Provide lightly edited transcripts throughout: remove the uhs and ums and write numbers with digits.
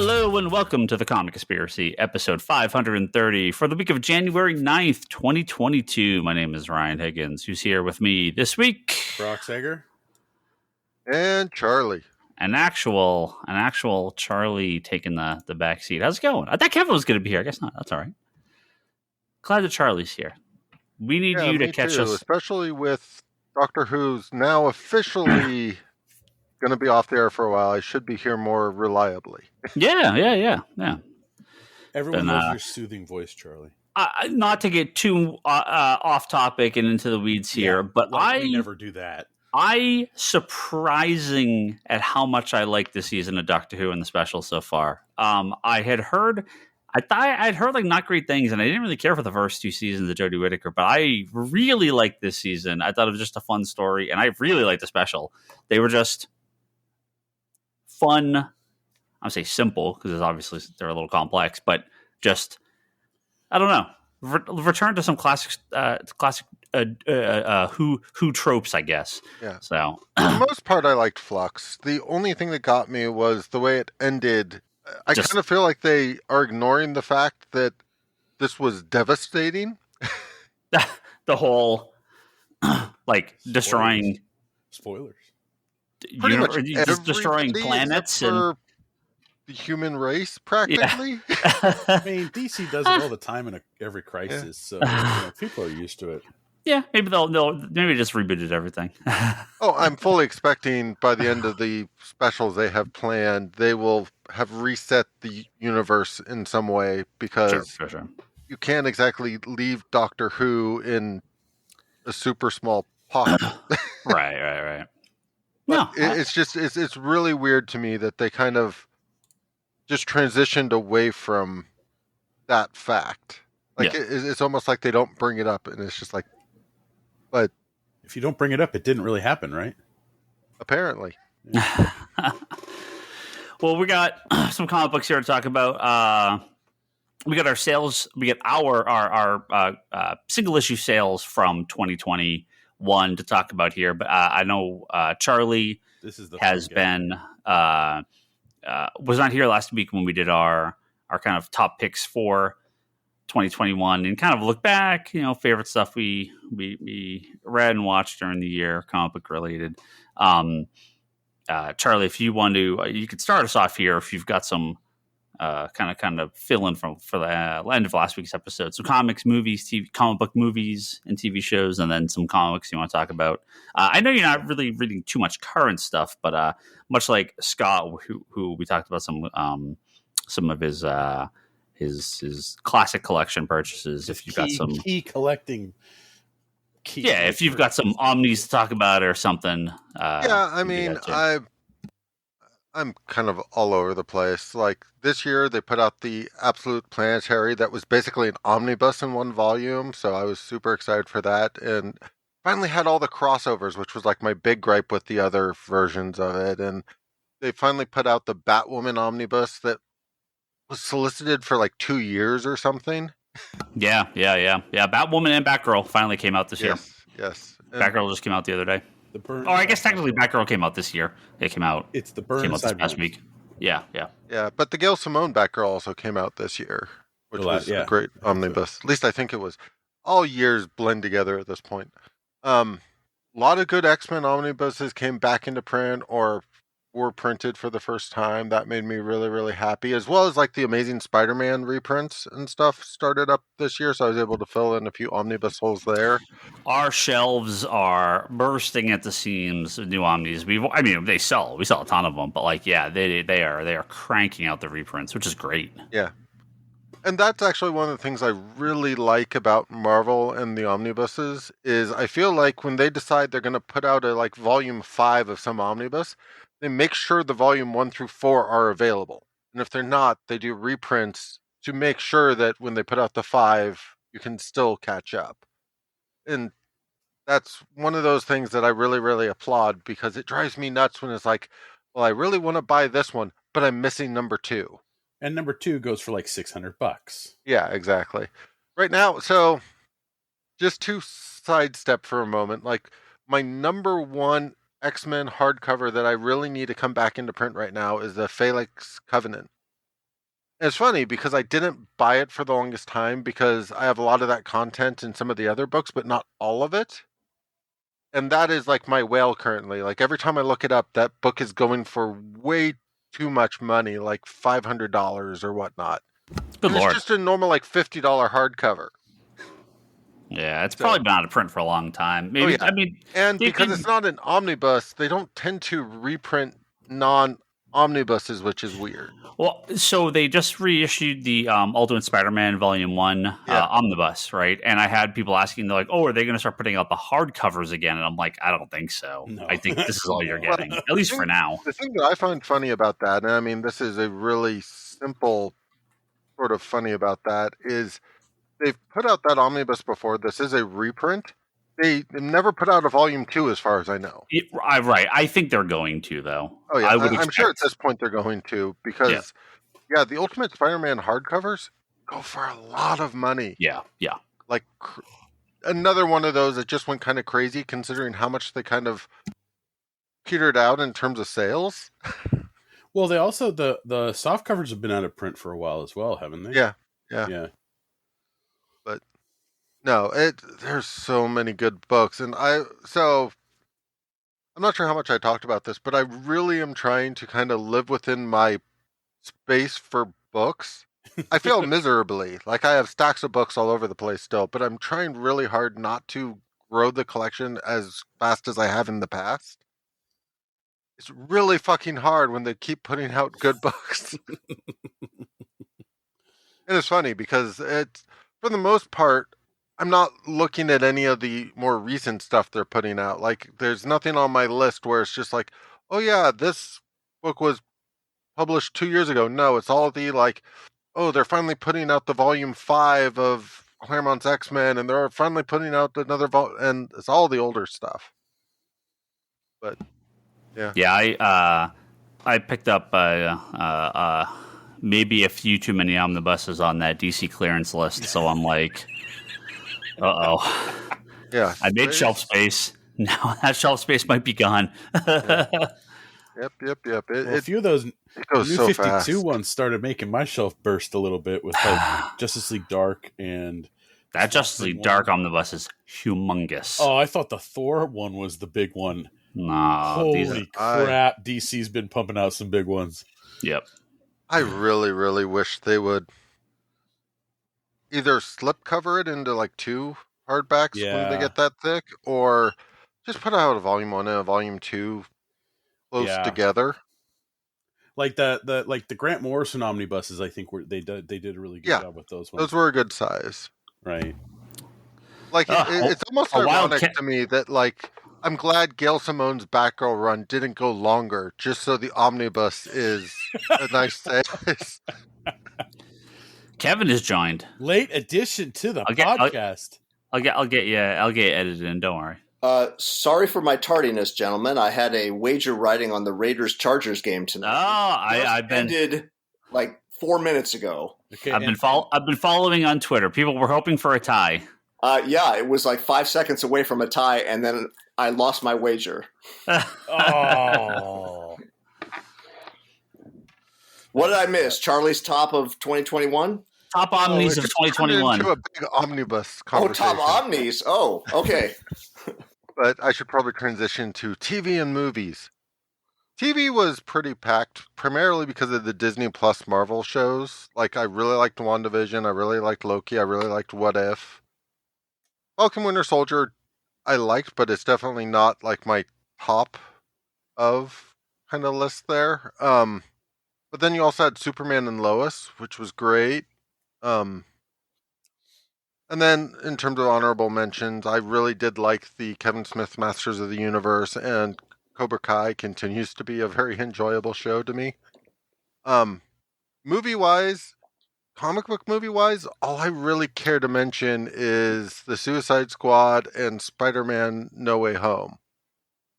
Hello and welcome to the Comic Conspiracy, episode 530 for the week of January 9th, 2022. My name is Ryan Higgins. Who's here with me this week? Brock Sager. And Charlie. An actual Charlie taking the back seat. How's it going? I thought Kevin was going to be here. I guess not. That's all right. Glad that Charlie's here. We need you to catch us. Especially with Doctor Who's now officially going to be off the air for a while. I should be here more reliably. Yeah. Everyone loves your soothing voice, Charlie. Not to get too off topic and into the weeds here, but we never do that. Surprising at how much I like this season of Doctor Who and the special so far. I'd heard like not great things, and I didn't really care for the first two seasons of Jodie Whittaker, but I really liked this season. I thought it was just a fun story, and I really liked the special. They were just fun. I'll say simple because obviously they're a little complex, but just I don't know. Return to some classic Who tropes, I guess. Yeah. So for the most part, I liked Flux. The only thing that got me was the way it ended. I kind of feel like they are ignoring the fact that this was devastating. The whole destroying spoilers. Pretty much destroying planets and the human race, practically. Yeah. I mean, DC does it all the time in every crisis, so people are used to it. Yeah, maybe they'll maybe just rebooted everything. Oh, I'm fully expecting by the end of the specials they have planned, they will have reset the universe in some way because sure. You can't exactly leave Doctor Who in a super small pocket. Right. No, it's really weird to me that they kind of just transitioned away from that fact. It's almost like they don't bring it up, and it's just like, but if you don't bring it up, it didn't really happen, right? Apparently. Well, we got some comic books here to talk about. We got our sales. We get our single issue sales from 2021 to talk about here. But I know Charlie has been was not here last week when we did our kind of top picks for 2021 and kind of look back, favorite stuff we read and watched during the year, comic book related. Charlie, if you want to, you could start us off here if you've got some kind of fill in for the end of last week's episode. So comics, movies, comic book movies and TV shows, and then some comics you want to talk about. I know you're not really reading too much current stuff, but much like Scott, who we talked about some of his classic collection purchases. If you've got some key collecting. If you've got some omnis to talk about or something. I mean, I'm kind of all over the place. Like this year, they put out the Absolute Planetary that was basically an omnibus in one volume, so I was super excited for that. And finally had all the crossovers, which was like my big gripe with the other versions of it. And they finally put out the Batwoman omnibus that was solicited for like 2 years or something. Yeah. Batwoman and Batgirl finally came out this year. Yes. Batgirl just came out the other day. I guess technically Batgirl came out this year. It came out. It's the Burn came out this past week. Yeah. Yeah, but the Gail Simone Batgirl also came out this year, which was a great omnibus. At least I think it was. All years blend together at this point. A lot of good X-Men omnibuses came back into print or were printed for the first time. That made me really, really happy, as well as like the Amazing Spider-Man reprints and stuff started up this year, so I was able to fill in a few omnibus holes there. Our shelves are bursting at the seams of new omnis. We sell a ton of them, but they are cranking out the reprints, which is great. Yeah. And that's actually one of the things I really like about Marvel and the omnibuses is I feel like when they decide they're going to put out a volume 5 of some omnibus, they make sure the volume 1 through 4 are available. And if they're not, they do reprints to make sure that when they put out the 5, you can still catch up. And that's one of those things that I really, really applaud because it drives me nuts when it's like, well, I really want to buy this one, but I'm missing number 2. And number 2 goes for like $600. Yeah, exactly. Right now, so just to sidestep for a moment, like my number 1 X-Men hardcover that I really need to come back into print right now is the Felix Covenant. It's funny because I didn't buy it for the longest time because I have a lot of that content in some of the other books, but not all of it. And that is like my whale currently. Like every time I look it up, that book is going for way too much money, like $500 or whatnot. Good and lord. It's just a normal like $50 hardcover. Yeah, it's probably been out of print for a long time. Maybe. yeah. I mean, and because it's not an omnibus, they don't tend to reprint non-omnibuses, which is weird. Well, so they just reissued the Ultimate Spider-Man Volume 1 omnibus, right? And I had people asking, they're like, oh, are they going to start putting out the hardcovers again? And I'm like, I don't think so. No. I think this is all you're getting, at least for now. The thing that I find funny about that, and I mean, this is a really simple sort of funny about that, is they've put out that omnibus before. This is a reprint. They never put out a volume 2 as far as I know. Right. I think they're going to, though. Oh, yeah. I'm sure at this point they're going to because, the Ultimate Spider-Man hardcovers go for a lot of money. Yeah. Like another one of those that just went kind of crazy considering how much they kind of petered out in terms of sales. Well, they also, the soft covers have been out of print for a while as well, haven't they? Yeah. But no, there's so many good books, and I'm not sure how much I talked about this, but I really am trying to kind of live within my space for books. I fail miserably. Like I have stacks of books all over the place still, but I'm trying really hard not to grow the collection as fast as I have in the past. It's really fucking hard when they keep putting out good books. And it's funny because for the most part, I'm not looking at any of the more recent stuff they're putting out. Like, there's nothing on my list where it's just like, oh yeah, this book was published 2 years ago. No, it's all the like, oh, they're finally putting out the volume 5 of Claremont's X-Men, and they're finally putting out another and it's all the older stuff. But yeah, I picked up maybe a few too many omnibuses on that DC clearance list, so I'm like, uh-oh. Yeah. I made shelf space. Now that shelf space might be gone. Yep. A few of those New so 52 fast. ones started making my shelf burst a little bit with like Justice League Dark and... That Justice League Dark omnibus is humongous. Oh, I thought the Thor one was the big one. No, holy crap! DC's been pumping out some big ones. Yep. I really, really wish they would either slip cover it into like 2 hardbacks when they get that thick, or just put out a volume 1 and a volume 2 close together. Like the Grant Morrison omnibuses, I think they did a really good job with those ones. Those were a good size, right? Like it's almost ironic to me that like I'm glad Gail Simone's Batgirl run didn't go longer, just so the omnibus is a nice size. Kevin has joined. Late addition to the podcast. I'll get edited in. Don't worry. Sorry for my tardiness, gentlemen. I had a wager riding on the Raiders-Chargers game tonight. I've been ended like 4 minutes ago. Okay, I've been following on Twitter. People were hoping for a tie. It was like 5 seconds away from a tie, and then I lost my wager. Oh. What did I miss? Charlie's top of 2021? Top omnis of 2021. Into a big omnibus conversation. Oh, top omnis. Oh, okay. But I should probably transition to TV and movies. TV was pretty packed, primarily because of the Disney Plus Marvel shows. Like, I really liked WandaVision. I really liked Loki. I really liked What If. Falcon Winter Soldier, I liked, but it's definitely not like my top of kind of list there. But then you also had Superman and Lois, which was great. And then in terms of honorable mentions, I really did like the Kevin Smith Masters of the Universe, and Cobra Kai continues to be a very enjoyable show to me. Movie-wise, comic book movie-wise, all I really care to mention is the Suicide Squad and Spider-Man No Way Home.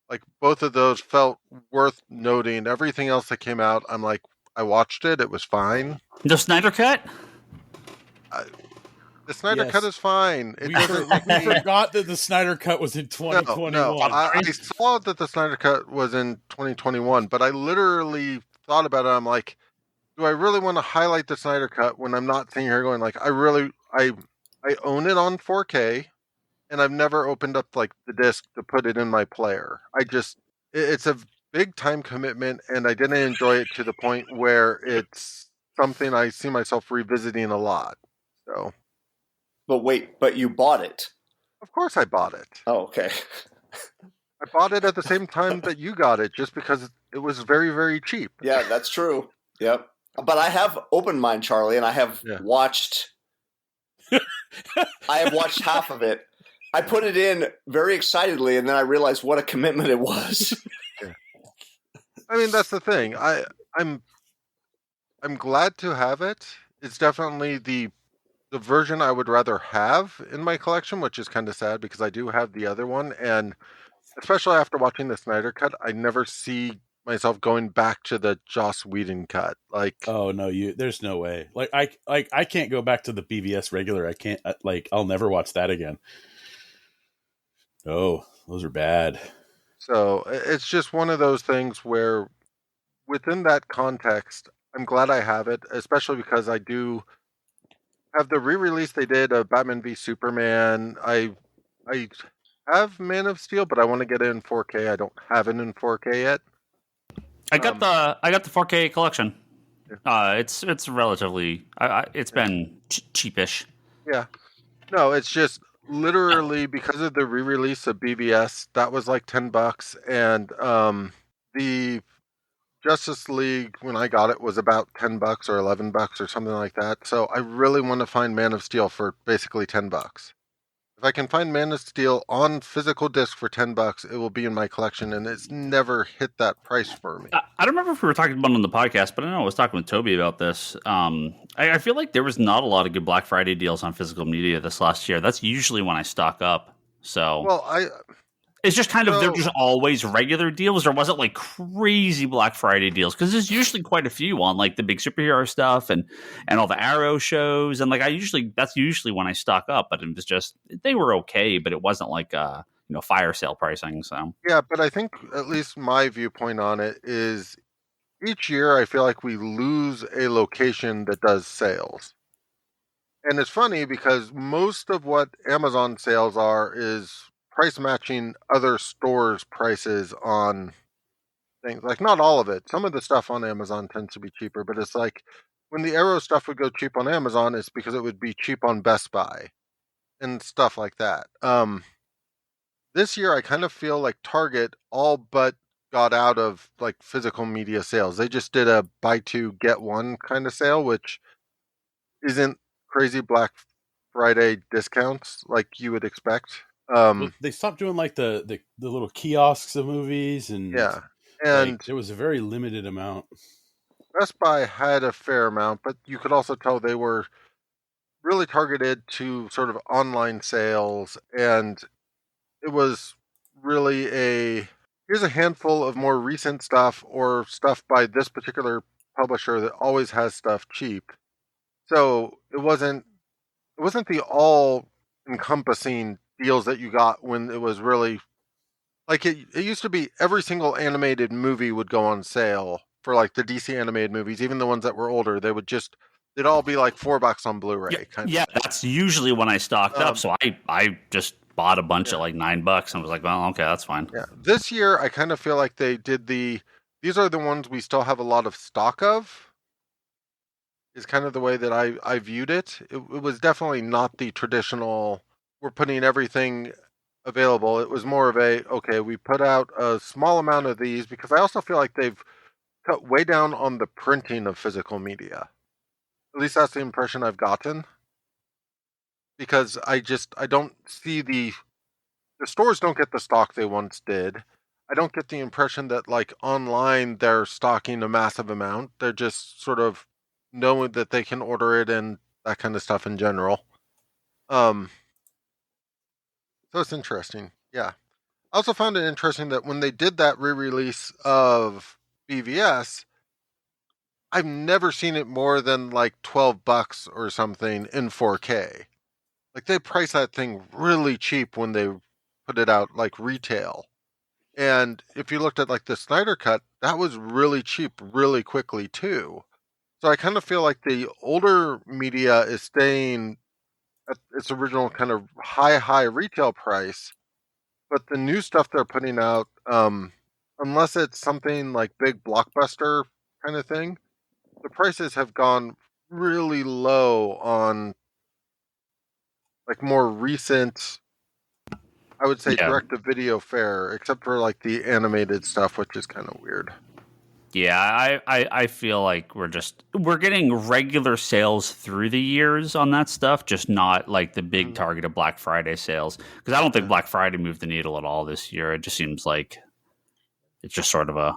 Like, both of those felt worth noting. Everything else that came out, I'm like, I watched it. It was fine. The Snyder Cut? The Snyder Cut is fine. We forgot that the Snyder Cut was in 2021. No. I saw that the Snyder Cut was in 2021, but I literally thought about it. I'm like, do I really want to highlight the Snyder Cut when I'm not sitting here going like, I own it on 4K, and I've never opened up like the disc to put it in my player. It's a big time commitment, and I didn't enjoy it to the point where it's something I see myself revisiting a lot. So, But you bought it. of course, I bought it. Oh, okay. I bought it at the same time that you got it, just because it was very, very cheap. Yeah, that's true. Yep. But I have opened mine, Charlie, and I have watched. I have watched half of it. I put it in very excitedly, and then I realized what a commitment it was. Yeah. I mean, that's the thing. I'm glad to have it. It's definitely the version I would rather have in my collection, which is kind of sad because I do have the other one, and especially after watching the Snyder Cut, I never see myself going back to the Joss Whedon cut. Like, oh no, there's no way. Like I can't go back to the BVS regular. I can't. I'll never watch that again. Oh, those are bad. So it's just one of those things where, within that context, I'm glad I have it, especially because I do have the re-release they did of Batman v Superman. I have Man of Steel, but I want to get it in 4K. I don't have it in 4K yet. I got the 4K collection. Yeah. It's relatively it's been cheapish. Yeah. No, it's just literally because of the re-release of BVS, that was like $10, and the Justice League when I got it was about $10 or $11 or something like that. So I really want to find Man of Steel for basically $10. If I can find Man of Steel on physical disc for $10, it will be in my collection, and it's never hit that price for me. I don't remember if we were talking about it on the podcast, but I know I was talking with Toby about this. I feel like there was not a lot of good Black Friday deals on physical media this last year. That's usually when I stock up. So, well, it's just kind of they're just always regular deals, or was it like crazy Black Friday deals? Because there's usually quite a few on like the big superhero stuff and all the Arrow shows, and like that's usually when I stock up. But it was just they were okay, but it wasn't like fire sale pricing. So yeah, but I think at least my viewpoint on it is each year I feel like we lose a location that does sales. And it's funny because most of what Amazon sales are is price matching other stores' prices on things. Like, not all of it. Some of the stuff on Amazon tends to be cheaper, but it's like when the Arrow stuff would go cheap on Amazon, it's because it would be cheap on Best Buy and stuff like that. This year, I kind of feel like Target all but got out of like physical media sales. They just did a buy two, get one kind of sale, which isn't crazy Black Friday discounts like you would expect. They stopped doing like the little kiosks of movies, and and like, there was a very limited amount. Best Buy had a fair amount, but you could also tell they were really targeted to sort of online sales, and it was really here's a handful of more recent stuff or stuff by this particular publisher that always has stuff cheap. So it wasn't the all encompassing deals that you got when it was really like it used to be every single animated movie would go on sale for like the DC animated movies, even the ones that were older. They'd all be like $4 on Blu-ray. Yeah, that's usually when I stocked up. So I just bought a bunch at like $9 and was like, well, okay, that's fine. Yeah, this year I kind of feel like they did these are the ones we still have a lot of stock of. Is kind of the way that I viewed it. It was definitely not the traditional, we're putting everything available. It was more of okay, we put out a small amount of these, because I also feel like they've cut way down on the printing of physical media. At least that's the impression I've gotten. Because I don't see the stores don't get the stock they once did. I don't get the impression that like online they're stocking a massive amount. They're just sort of knowing that they can order it and that kind of stuff in general. So it's interesting. Yeah. I also found it interesting that when they did that re-release of BVS, I've never seen it more than like $12 or something in 4K. Like, they priced that thing really cheap when they put it out like retail. And if you looked at like the Snyder Cut, that was really cheap really quickly too. So I kind of feel like the older media is staying at its original kind of high retail price, but the new stuff they're putting out, unless it's something like big blockbuster kind of thing, the prices have gone really low on like more recent, I would say, Yeah. direct-to-video fare, except for like the animated stuff, which is kind of weird. Yeah, I feel like we're getting regular sales through the years on that stuff, just not like the big targeted Black Friday sales. Because I don't think Black Friday moved the needle at all this year. It just seems like it's just sort of a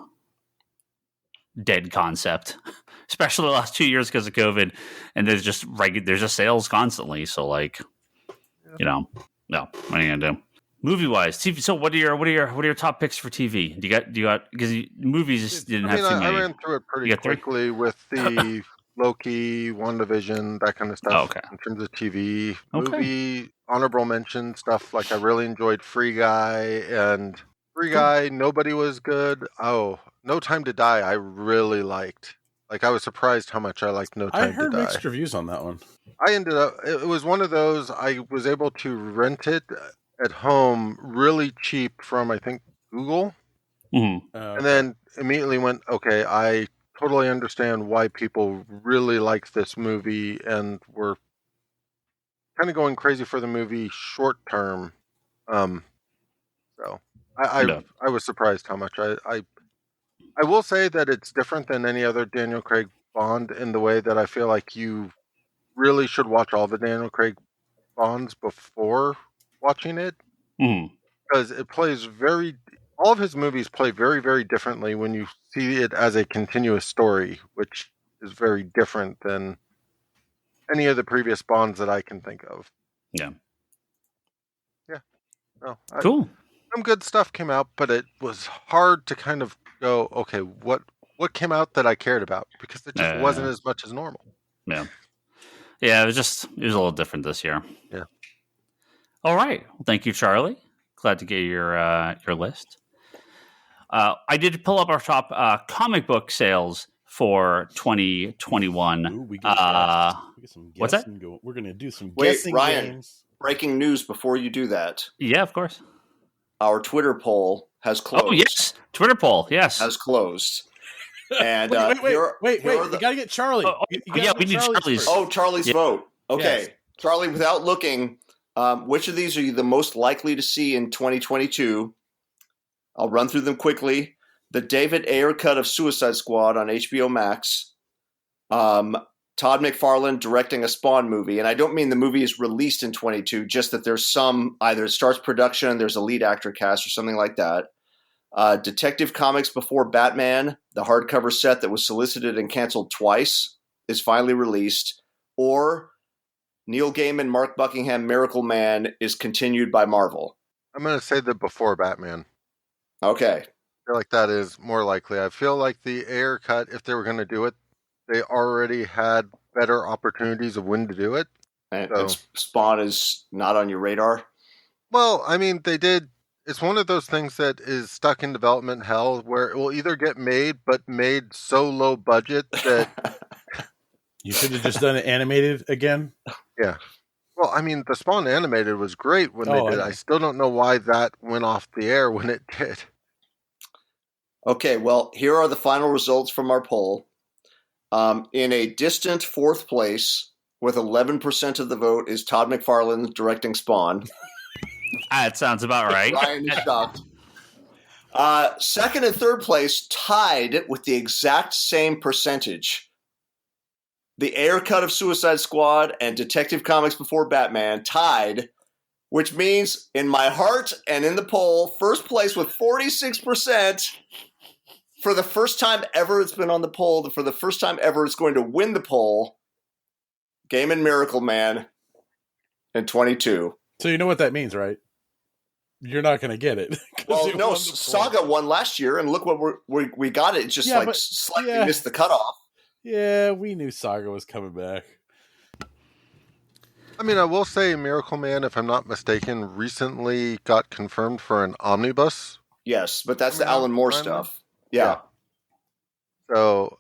dead concept, especially the last 2 years because of COVID. And there's just sales constantly. So like, no, what are you gonna do? Movie wise, TV. So what are your top picks for TV? Do you got because movies just didn't have too many. I ran through it pretty quickly with the Loki, WandaVision, that kind of stuff. Oh, okay. In terms of TV, movie, honorable mention stuff. Like I really enjoyed Free Guy. Nobody was good. Oh, No Time to Die. I really liked. Like I was surprised how much I liked No Time to Die. I heard mixed reviews on that one. It was one of those. I was able to rent it at home really cheap from, I think, Google. Mm-hmm. And then immediately went, okay, I totally understand why people really liked this movie and were kind of going crazy for the movie short term. So I was surprised how much I will say that it's different than any other Daniel Craig Bond in the way that I feel like you really should watch all the Daniel Craig Bonds before watching it, because it plays all of his movies play very, very differently when you see it as a continuous story, which is very different than any of the previous Bonds that I can think of. Yeah. No, cool. Some good stuff came out, but it was hard to kind of go, okay, what came out that I cared about, because it just wasn't as much as normal. Yeah. Yeah, it was a little different this year. Yeah. All right. Well, thank you, Charlie. Glad to get your list. I did pull up our top comic book sales for 2021. Ooh, we get some what's that? We're going to do some guessing Ryan, games. Breaking news before you do that. Yeah, of course. Our Twitter poll has closed. Oh, yes. Twitter poll, yes. Has closed. And wait. You got to get Charlie. We need Charlie's. Oh, Charlie's vote. Okay. Yes. Charlie, without looking, which of these are you the most likely to see in 2022? I'll run through them quickly. The David Ayer cut of Suicide Squad on HBO Max. Todd McFarlane directing a Spawn movie. And I don't mean the movie is released in 22, just that there's some, either it starts production, there's a lead actor cast or something like that. Detective Comics Before Batman, the hardcover set that was solicited and canceled twice, is finally released. Or Neil Gaiman, Mark Buckingham, Miracle Man is continued by Marvel. I'm going to say the Before Batman. Okay. I feel like that is more likely. I feel like the Ayer cut, if they were going to do it, they already had better opportunities of when to do it. And Spawn is not on your radar? Well, I mean, they did. It's one of those things that is stuck in development hell where it will either get made, but made so low budget that... You should have just done it animated again? Yeah. Well, I mean, the Spawn animated was great when they did. I still don't know why that went off the air when it did. Okay, well, here are the final results from our poll. In a distant fourth place, with 11% of the vote, is Todd McFarlane directing Spawn. That sounds about right. Ryan is shocked. Second and third place tied with the exact same percentage. The Ayer cut of Suicide Squad and Detective Comics Before Batman tied, which means in my heart and in the poll, first place with 46%. For the first time ever it's been on the poll, for the first time ever it's going to win the poll, Gaiman Miracle Man in 22. So you know what that means, right? You're not going to get it. Well, no, Saga won last year, and look what we got it. It's just slightly missed the cutoff. Yeah, we knew Saga was coming back. I mean, I will say Miracle Man, if I'm not mistaken, recently got confirmed for an omnibus. Yes, but that's the Alan Moore stuff. Yeah. So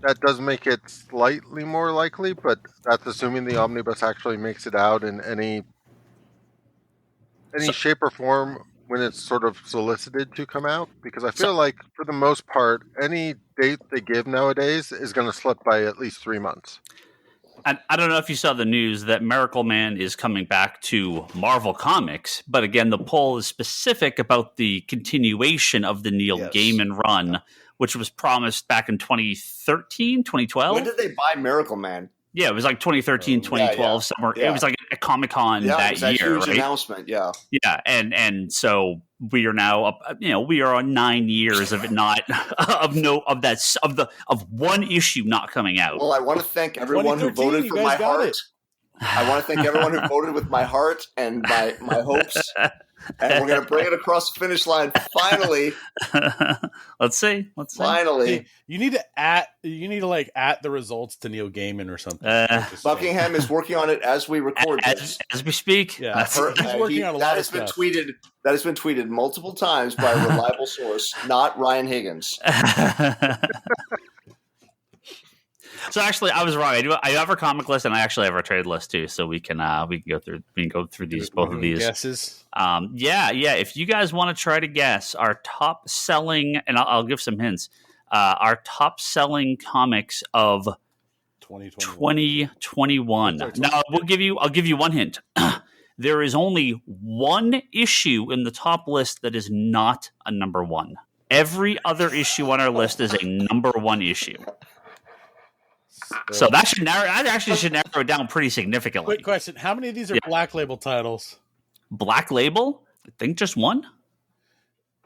that does make it slightly more likely, but that's assuming the omnibus actually makes it out in any shape or form when it's sort of solicited to come out. Because I So, feel like, for the most part, any date they give nowadays is going to slip by at least 3 months. I don't know if you saw the news that Miracle Man is coming back to Marvel Comics, but again, the poll is specific about the continuation of the Neil Gaiman run, which was promised back in 2013, 2012. When did they buy Miracle Man? Yeah, it was like 2013, 2012, somewhere. Yeah. It was like a Comic-Con that it was year, huge right? announcement, yeah. Yeah, and so we are now up, we are on 9 years of it not of one issue not coming out. Well, I want to thank everyone who voted for my heart. I want to thank everyone who voted with my heart and my hopes. And we're going to bring it across the finish line finally. Let's see. Finally, hey, you need to at the results to Neil Gaiman or something. Buckingham is working on it as we record this. As we speak. Yeah, he's working on a lot of stuff. That has been tweeted multiple times by a reliable source, not Ryan Higgins. So actually, I was wrong. I have our comic list, and I actually have our trade list too. So we can go through both of these guesses. Yeah. If you guys want to try to guess our top selling, and I'll give some hints. Our top selling comics of 2021. Now I'll give you one hint. There is only one issue in the top list that is not a number one. Every other issue on our list is a number one issue. So that should narrow it down pretty significantly. Quick question: how many of these are Black Label titles? Black Label? I think just one.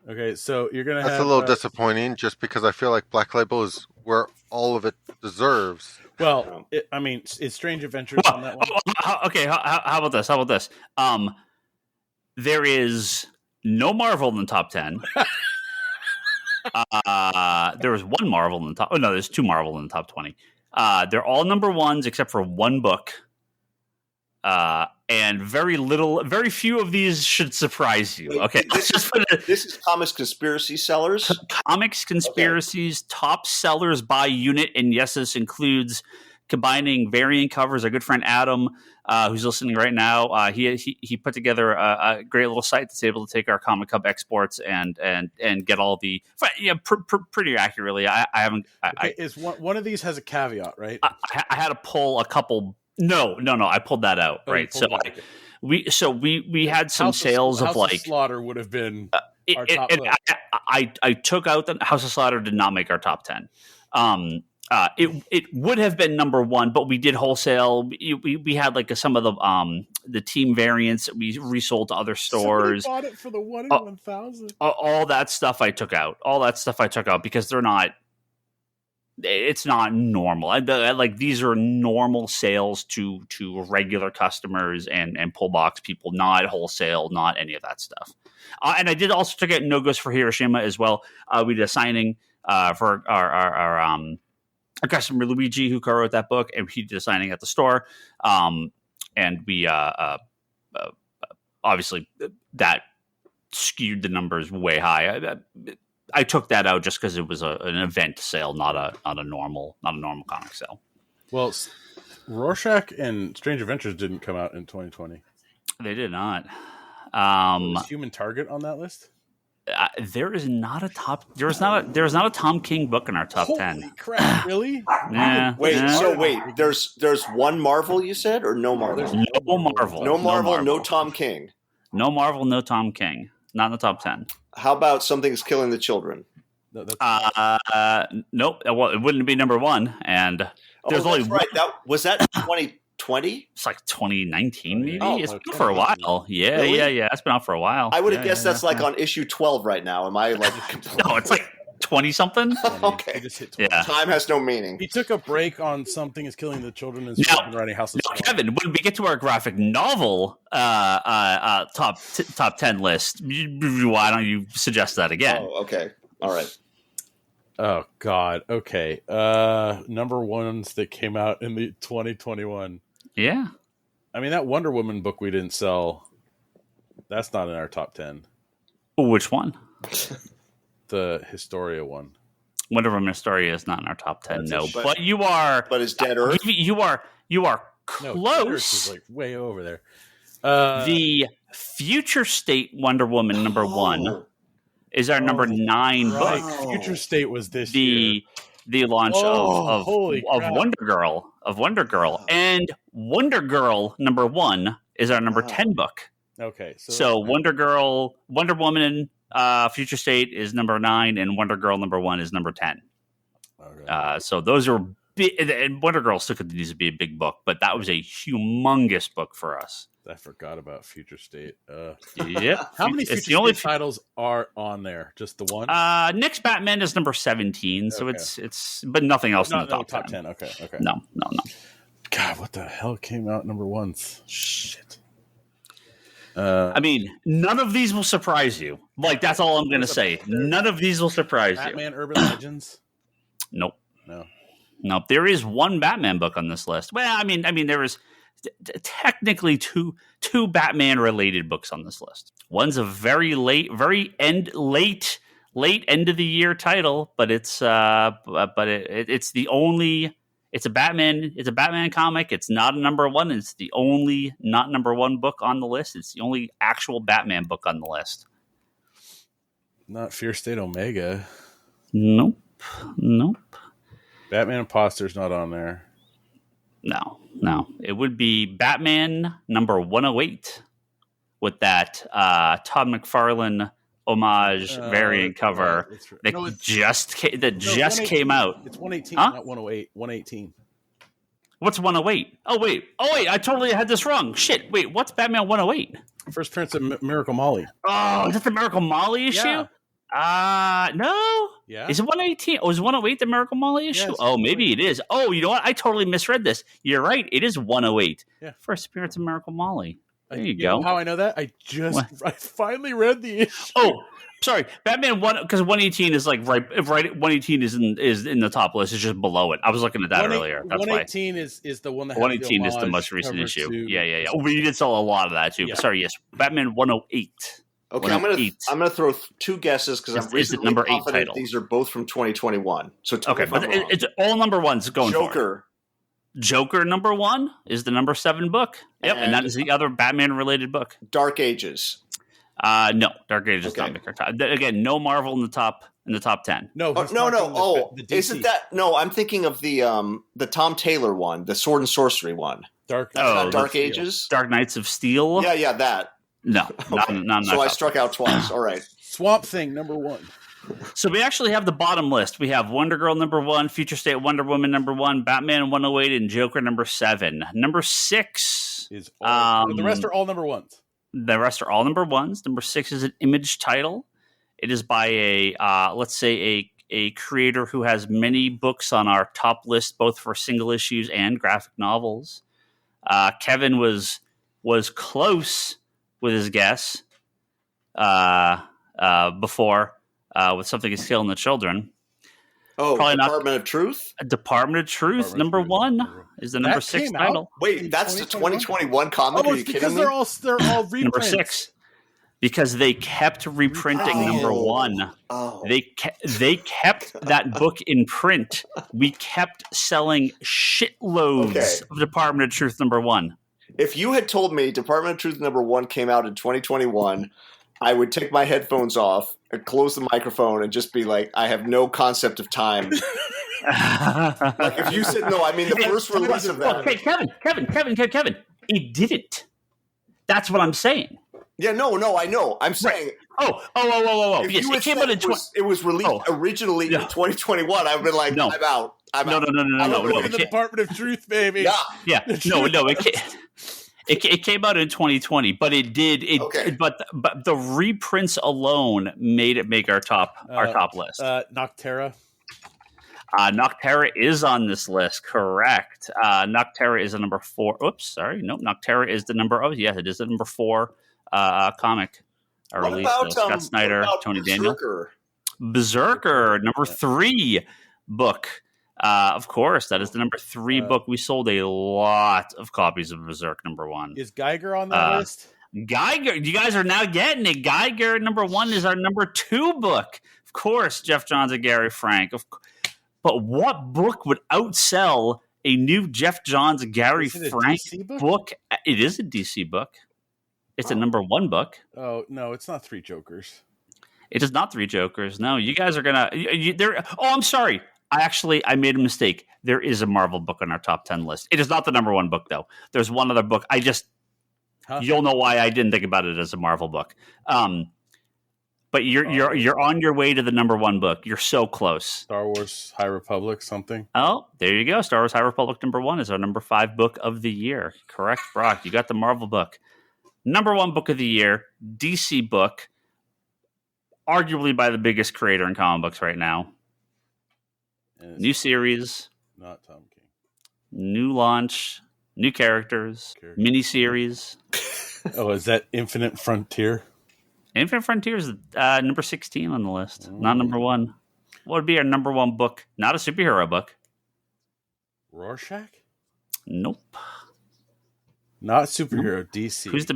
Okay, so you're gonna. That's a little disappointing, just because I feel like Black Label is where all of it deserves. Well, it's Strange Adventures on that one. Okay, how about this? There is no Marvel in the top 10. There was one Marvel in the top. Oh no, there's two Marvel in the top 20. They're all number ones except for one book. And very few of these should surprise you. Okay, this is Comics Conspiracy Sellers. Comics Conspiracies, top sellers by unit, and yes, this includes combining variant covers. Our good friend Adam, who's listening right now, he put together a great little site that's able to take our Comic Hub exports and get all the pretty accurately. I haven't. Is one of these has a caveat, right? I had to pull a couple. No. I pulled that out. Right. So we had some sales of like Slaughter would have been our top. I took out the House of Slaughter did not make our top 10. It would have been number one, but we did wholesale. We had like some of the team variants that we resold to other stores. Somebody bought it for the 1 in 1,000. All that stuff I took out. Because they're not. It's not normal. Like these are normal sales to regular customers and pull box people, not wholesale, not any of that stuff. And I did also check out No Ghost for Hiroshima as well. We did a signing for our customer Luigi, who co-wrote that book, and he did a signing at the store. And we obviously that skewed the numbers way high. I took that out just because it was an event sale, not a normal comic sale. Well, Rorschach and Strange Adventures didn't come out in 2020. They did not. Was Human Target on that list? There is not a Tom King book in our top 10. Holy crap! Really? Yeah. Wait. There's one Marvel you said, or no Marvel? There's no Marvel. No Marvel. No Tom King. No Marvel. No Tom King. Not in the top 10. How about Something's Killing the Children? No, nope. Well, it wouldn't be number one. And there's only right. Was that 2020? It's like 2019, maybe. Oh, it's been for a while. Yeah, really? Yeah. It's been out for a while. I would have guessed that's like on issue 12 right now. Am I like? No, it's like 20 something. Okay. Yeah. Time has no meaning. He took a break on Something is Killing the Children and writing House of Slaughter. Kevin, when we get to our graphic novel top 10 list, why don't you suggest that again? Oh, okay. All right. Oh God. Okay. Number ones that came out in the 2021. Yeah. I mean, that Wonder Woman book we didn't sell. That's not in our top 10. Which one? The Historia one. Wonder Woman Astoria is not in our top 10. That's No, a- but you are. But is Dead Earth? You are No, close. Dead Earth is like way over there. The Future State Wonder Woman number 1 is our number 9 right. book. Future State was this year. The launch of Wonder Girl, and Wonder Girl number 1 is our number 10 book. Okay, so Wonder Woman, Future State is number 9, and Wonder Girl number 1 is number 10. Okay. So those are big, and Wonder Girl still continues to be a big book, but that was a humongous book for us. I forgot about Future State. Yep. How many Future State titles are on there? Just the one? Next Batman is number 17, so it's but nothing else in the top 10. Okay. No. God, what the hell came out number 1? Shit. I mean, none of these will surprise you. Like, that's all I'm going to say. None of these will surprise you. Batman Urban Legends? Nope. No. There is one Batman book on this list. Well, I mean, there is technically two Batman related books on this list. One's a very late end of the year title, but it's a Batman comic. It's not a number 1. It's the only not number 1 book on the list. It's the only actual Batman book on the list. Not Fear State Omega. Nope. Batman Imposter's not on there. No. It would be Batman number 108 with that Todd McFarlane homage variant cover that just came out. It's 118, not 108. 118. What's 108? Oh wait, I totally had this wrong. Shit, wait, what's Batman 108? First appearance of Miracle Molly. Oh, is that the Miracle Molly issue? No. Yeah. Is it 118? Oh, is 108 the Miracle Molly issue? Yes, Maybe it is. Oh, you know what? I totally misread this. You're right. It is 108. Yeah. First appearance of Miracle Molly. There you go. Know how I know that? I finally read the issue. Oh, sorry. Batman 1, because 118 is like right. 118 is in the top list. It's just below it. I was looking at that earlier. That's 118 is the one that has 118 is the most recent issue. Yeah. Oh, we did sell a lot of that too. Yeah. But sorry, yes, Batman 108. Okay, I'm gonna throw 2 guesses because I'm reasonably number 8 confident title. These are both from 2021. So okay, but it's all number 1's going Joker. Joker number 1 is the number 7 book. Yep, and that is the other Batman related book. Dark Ages. No, Dark Ages not make our top. Again, no Marvel in the top 10. No. No. Isn't that? No, I'm thinking of the Tom Taylor one, the Sword and Sorcery one. Dark Ages. Dark Knights of Steel. Yeah, that. No, not so I struck out twice. All right. Swamp Thing number 1. So we actually have the bottom list. We have Wonder Girl number 1, Future State Wonder Woman number 1, Batman 108, and Joker number 7. Number 6 is the rest are all number 1s. The rest are all number 1s. Number 6 is an Image title. It is by a creator who has many books on our top list, both for single issues and graphic novels. Kevin was close with his guess before with Something is Killing the Children. Oh, probably Department of Truth? Department of Truth, number 1 is the number 6 title. Wait, that's the 2021 comic? Are you kidding me? They're all reprints. Number 6. Because they kept reprinting number 1. Oh. They kept that book in print. We kept selling shitloads of Department of Truth number 1. If you had told me Department of Truth number 1 came out in 2021, I would take my headphones off and close the microphone and just be like, I have no concept of time. Like if you said no, I mean the first release of that. Okay, Kevin. It didn't. That's what I'm saying. Yeah, no, I know. I'm saying. Oh. Yes, it came out in it was released originally in 2021. I would have been like, no. I'm out. No. The Department of Truth, baby. Yeah. No. It came out in 2020, but it did. But the reprints alone made it make our top list. Nocterra. Nocterra is on this list, correct? Nocterra is a number 4. Oops, sorry. Nope. Nocterra is the number. Oh, yes, it is the number 4 comic. Released Scott Snyder, Tony Daniel. Berserker, number 3 book. Of course, that is the number 3 book. We sold a lot of copies of Berserk number 1. Is Geiger on the list? Geiger, you guys are now getting it. Geiger number 1 is our number 2 book. Of course, Jeff Johns and Gary Frank. But what book would outsell a new Jeff Johns and Gary Frank book? It is a DC book. It's a number one book. Oh, no, it's not Three Jokers. It is not Three Jokers. No, you guys are going to... I'm sorry. I made a mistake. There is a Marvel book on our top 10 list. It is not the number one book, though. There's one other book. You'll know why I didn't think about it as a Marvel book. But you're on your way to the number one book. You're so close. Star Wars High Republic something. Oh, there you go. Star Wars High Republic number one is our number 5 book of the year. Correct, Brock. You got the Marvel book. Number 1 book of the year, DC book, arguably by the biggest creator in comic books right now. New series. Not Tom King. New launch. New characters. Miniseries. Oh, is that Infinite Frontier? Infinite Frontier is number 16 on the list, not number 1. What would be our number 1 book? Not a superhero book. Rorschach? Nope. Not super-hero. DC. Who's the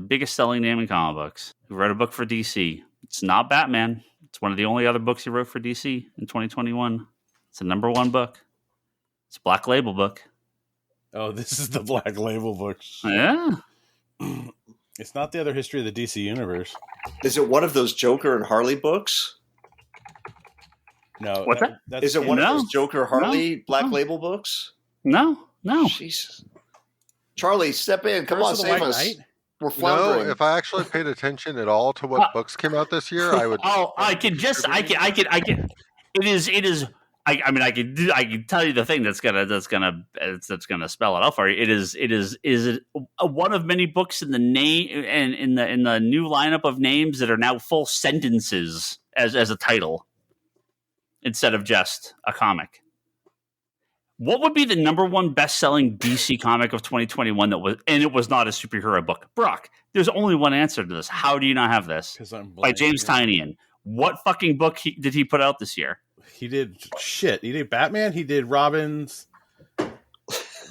biggest selling name in comic books? Who wrote a book for DC? It's not Batman. It's one of the only other books he wrote for DC in 2021. It's a number 1 book. It's a Black Label book. Oh, this is the Black Label book. Yeah. It's not the other history of the DC universe. Is it one of those Joker and Harley books? No. What's that? Is it one of those Joker Harley Black Label books? No. Jesus. Charlie, step in. Come on, save us. Knight? We're floundering. No, if I actually paid attention at all to what books came out this year, I would. I can. It is. I mean, I can tell you the thing that's gonna spell it out for you. Is it one of many books in the name and in the new lineup of names that are now full sentences as a title instead of just a comic. What would be the number 1 best-selling DC comic of 2021 it was not a superhero book? Brock, there's only one answer to this. How do you not have this? By James Tynion. What fucking book did he put out this year? He did shit. He did Batman. He did Robin's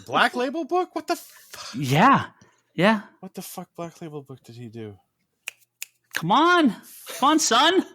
Black Label book. What the fuck? Yeah. What the fuck Black Label book did he do? Come on, son.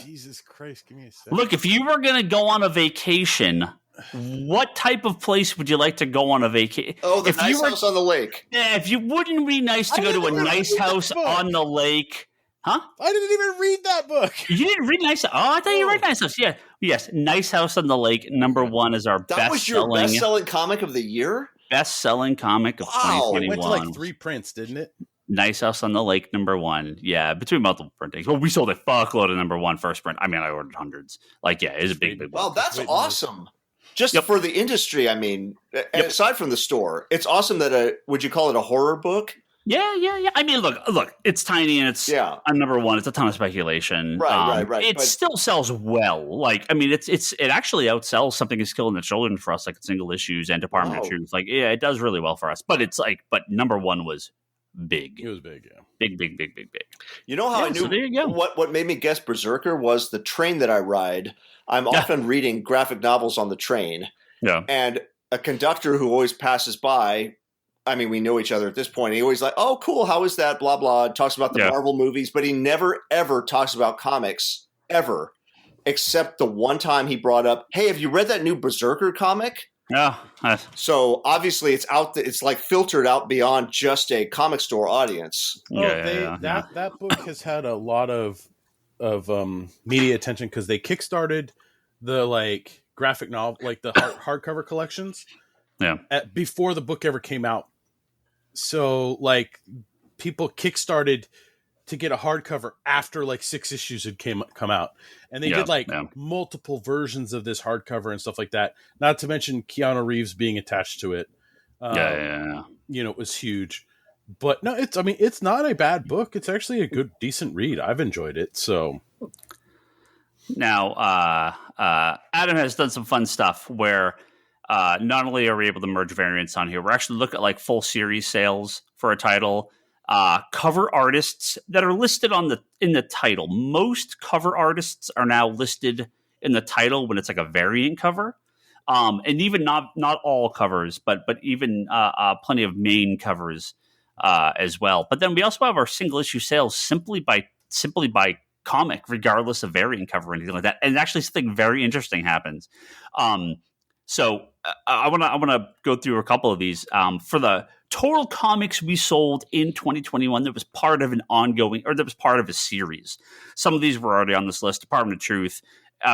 Jesus Christ, give me a second. Look, if you were going to go on a vacation, what type of place would you like to go on a vacation? Oh, the nice house on the lake. Yeah, if you wouldn't be nice to go to a nice house on the lake. Huh? I didn't even read that book. You didn't read Nice House? Oh, I thought you read Nice House. Yeah. Yes, Nice House on the Lake, number 1 is our That was your best-selling comic of the year? Best-selling comic of 2021. It went to like 3 prints, didn't it? Nice House on the Lake, number 1. Yeah, between multiple printings. Well, we sold a fuckload of number 1 first print. I mean, I ordered hundreds. Like, yeah, it's a big book. Wow, that's awesome. Just for the industry, I mean, aside from the store, it's awesome that would you call it a horror book? Yeah. I mean, look, it's tiny and it's on number 1. It's a ton of speculation. Right. It still sells well. Like, I mean, it actually outsells Something Is Killing the Children for us, like Single Issues and Department of Truth. Like, yeah, it does really well for us. But but number 1 was big. It was big, yeah. Big. You know how I knew what made me guess Berserker was the train that I ride. I'm often reading graphic novels on the train. Yeah. And a conductor who always passes by, I mean, we know each other at this point. He always like, oh, cool. How is that? Blah, blah. Talks about the Marvel movies, but he never, ever talks about comics, ever, except the one time he brought up, hey, have you read that new Berserker comic? Yeah. So obviously it's out. It's like filtered out beyond just a comic store audience. That book has had a lot of media attention because they kickstarted the graphic novel, like the hardcover collections. Yeah. Before the book ever came out. So people kickstarted to get a hardcover after 6 issues had come out. And they did multiple versions of this hardcover and stuff like that. Not to mention Keanu Reeves being attached to it. It was huge. But no, it's not a bad book. It's actually a good, decent read. I've enjoyed it. So now, Adam has done some fun stuff where not only are we able to merge variants on here, we're actually looking at full series sales for a title. Cover artists that are listed in the title. Most cover artists are now listed in the title when it's a variant cover. And even not all covers, but even plenty of main covers as well. But then we also have our single issue sales simply by simply by comic, regardless of variant cover or anything like that. And actually, something very interesting happens. So I want to go through a couple of these. For the total comics we sold in 2021, that was part of an ongoing, or that was part of a series. Some of these were already on this list: Department of Truth,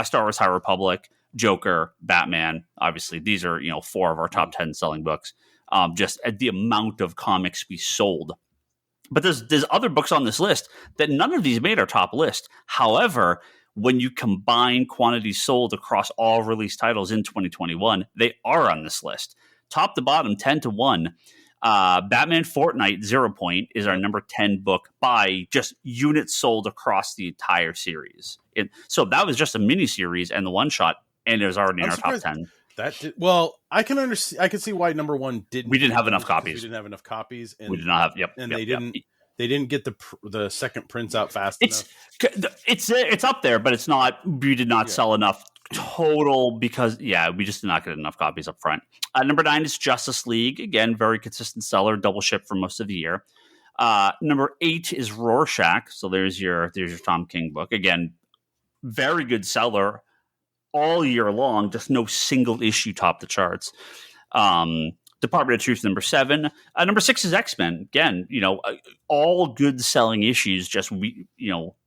Star Wars: High Republic, Joker, Batman. Obviously, these are 4 of our top 10 selling books. Just at the amount of comics we sold. But there's other books on this list that none of these made our top list. However, when you combine quantities sold across all released titles in 2021, they are on this list. Top to bottom, 10-1. Batman Fortnite 0 Point is our number 10 book by just units sold across the entire series. So that was just a mini series and the one shot, and it was already in our top 10. I can understand. I can see why number 1 didn't. We didn't have enough copies. We didn't have enough copies, and we did not have. They didn't get the second prints out fast enough. It's up there, but it's not. We did not sell enough total because we just did not get enough copies up front. Number 9 is Justice League. Again, very consistent seller, double ship for most of the year. Number 8 is Rorschach. So there's your Tom King book. Again, very good seller all year long, just no single issue topped the charts. Department of Truth, number 7. Number 6 is X-Men. Again, all good selling issues. Just we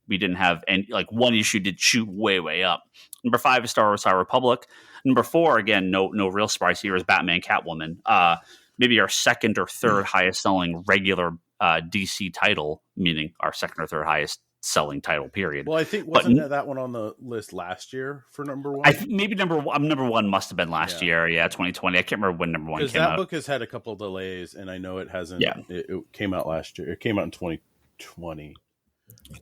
didn't have any, like, one issue did shoot way up. Number 5 is Star Wars: High Republic. Number 4, again, no real surprise here, is Batman Catwoman. Maybe our second or third highest selling regular DC title, meaning our second or third highest selling title period. Well, I think wasn't that one on the list last year for number 1? Maybe number 1 must have been last year. 2020. I can't remember when number 1 came out. Because that book has had a couple of delays, and I know it hasn't. Yeah, it came out last year. It came out in 2020.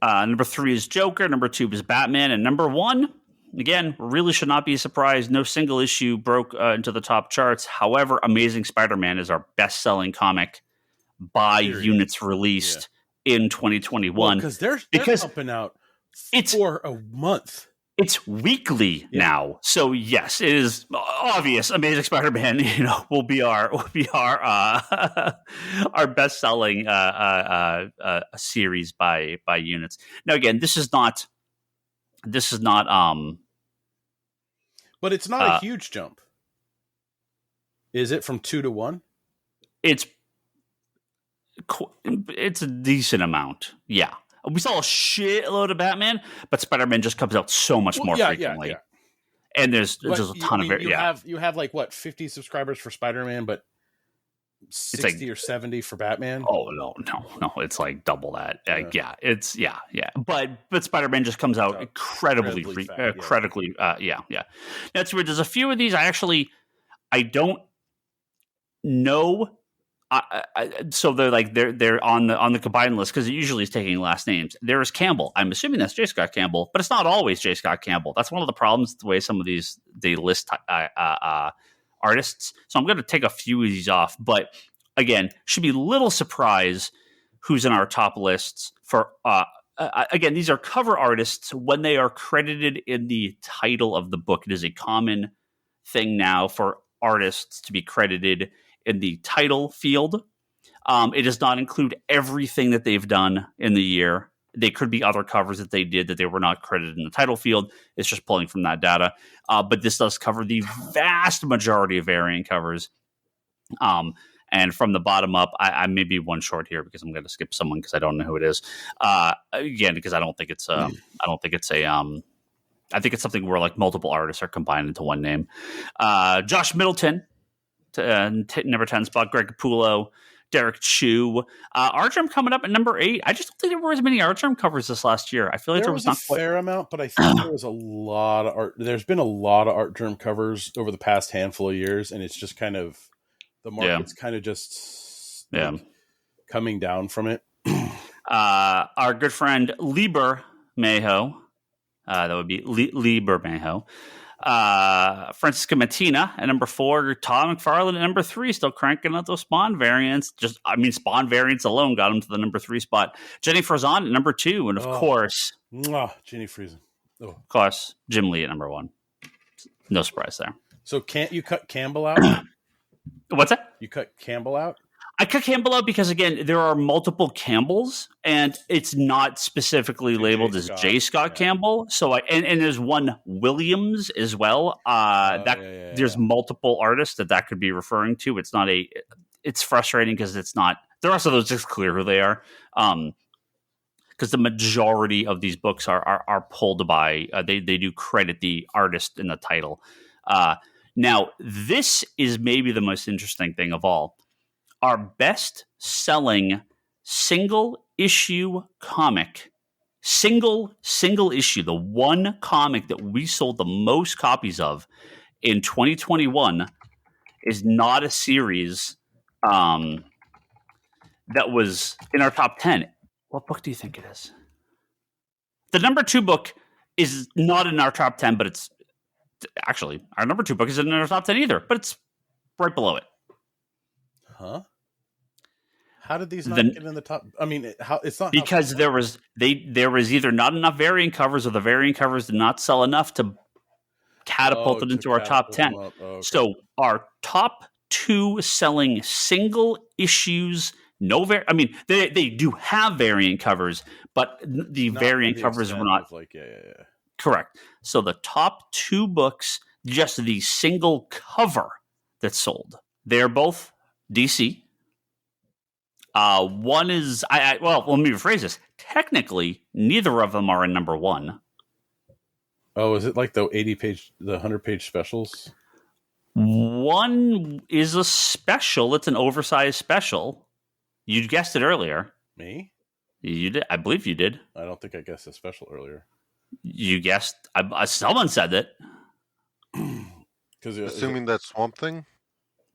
Number 3 is Joker. Number 2 is Batman, and number 1, again, really should not be surprised. No single issue broke into the top charts. However, Amazing Spider-Man is our best-selling comic by units released in 2021, because they're pumping out for a month. It's weekly now, so yes, it is obvious. Amazing Spider-Man, will be our our best selling series by units. Now, again, this is not. But it's not a huge jump. Is it from 2 to 1? It's a decent amount. Yeah. We saw a shitload of Batman, but Spider-Man just comes out so much more frequently. Yeah. And there's a ton of it. You have like what, 50 subscribers for Spider-Man, but 60 or 70 for Batman? Oh no. It's like double that. But Spider-Man just comes out incredibly incredibly. That's weird. There's a few of these I don't know. So they're on the combined list because it usually is taking last names. There is Campbell. I'm assuming that's J. Scott Campbell, but it's not always J. Scott Campbell. That's one of the problems with the way some of these they list artists. So I'm going to take a few of these off, but again, should be little surprise who's in our top lists for. Again, these are cover artists when they are credited in the title of the book. It is a common thing now for artists to be credited in the title field. It does not include everything that they've done in the year. They could be other covers that they did that they were not credited in the title field. It's just pulling from that data. But this does cover the vast majority of variant covers. And from the bottom up, I may be one short here because I'm going to skip someone because I don't know who it is. Again, because I don't think it's I think it's something where like multiple artists are combined into one name. Josh Middleton, number 10 spot. Greg Capullo, Derek Chu. Artgerm coming up at number 8. I just don't think there were as many Artgerm covers this last year. I feel like there was not a fair amount, but I think there was a lot of art. There's been a lot of Artgerm covers over the past handful of years, and it's just kind of the market's kind of just coming down from it. Our good friend Lieber Mayho, that would be Lieber Mayho. Francisca Mattina at number 4, Todd McFarlane at number 3, still cranking out those Spawn variants. Spawn variants alone got him to the number 3 spot. Jenny Frozon at number 2, and of course, Jenny Frozon. Of course, Jim Lee at number 1. No surprise there. So can't you cut Campbell out? What's that? You cut Campbell out? I cut Campbell out because, again, there are multiple Campbells, and it's not specifically labeled as J. Scott Campbell. So, and there's one Williams as well. There's multiple artists that could be referring to. It's not it's frustrating because it's not. The rest of those, it's clear who they are. Because the majority of these books are pulled by, they do credit the artist in the title. Now, this is maybe the most interesting thing of all. Our best-selling single-issue comic, single issue, the one comic that we sold the most copies of in 2021 is not a series that was in our top 10. What book do you think it is? The number 2 book is not in our top 10, but it's actually our number 2 book isn't in our top 10 either, but it's right below it. Huh? How did these not get in the top? I mean, how it's not because there was either not enough variant covers or the variant covers did not sell enough to catapult it into our top 10. Okay. So our top 2 selling single issues. They do have variant covers, but the variant covers were not correct. So the top 2 books, just the single cover that sold, they're both DC. One is let me rephrase this. Technically, neither of them are in number 1. Oh, is it like the 100-page specials? One is a special. It's an oversized special. You guessed it earlier. Me? You did. I believe you did. I don't think I guessed a special earlier. You guessed. Someone said that. Assuming that's Swamp Thing?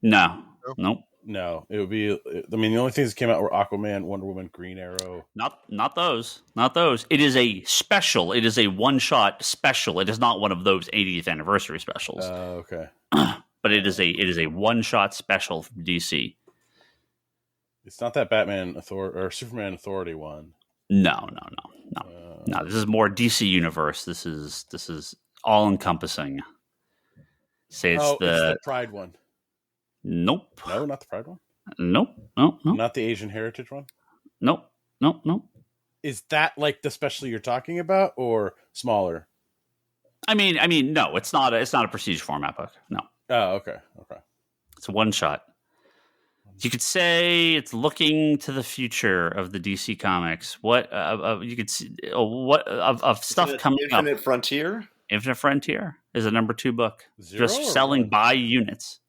No. Nope. No, it would be. I mean, the only things that came out were Aquaman, Wonder Woman, Green Arrow. Not those. Not those. It is a special. It is a one-shot special. It is not one of those 80th anniversary specials. Okay. But it is a one-shot special from DC. It's not that Batman or Superman Authority one. No. This is more DC Universe. This is all-encompassing. Say it's the Pride one. Nope. No, not the Pride one? Nope. Not the Asian Heritage one? Nope. Is that like the special you're talking about or smaller? I mean, no, it's not a prestige format book. No. Oh, okay. It's a one shot. You could say it's looking to the future of the DC comics. What you could see? What of stuff coming up? Infinite Frontier? Infinite Frontier is a number 2 book. Just selling by units.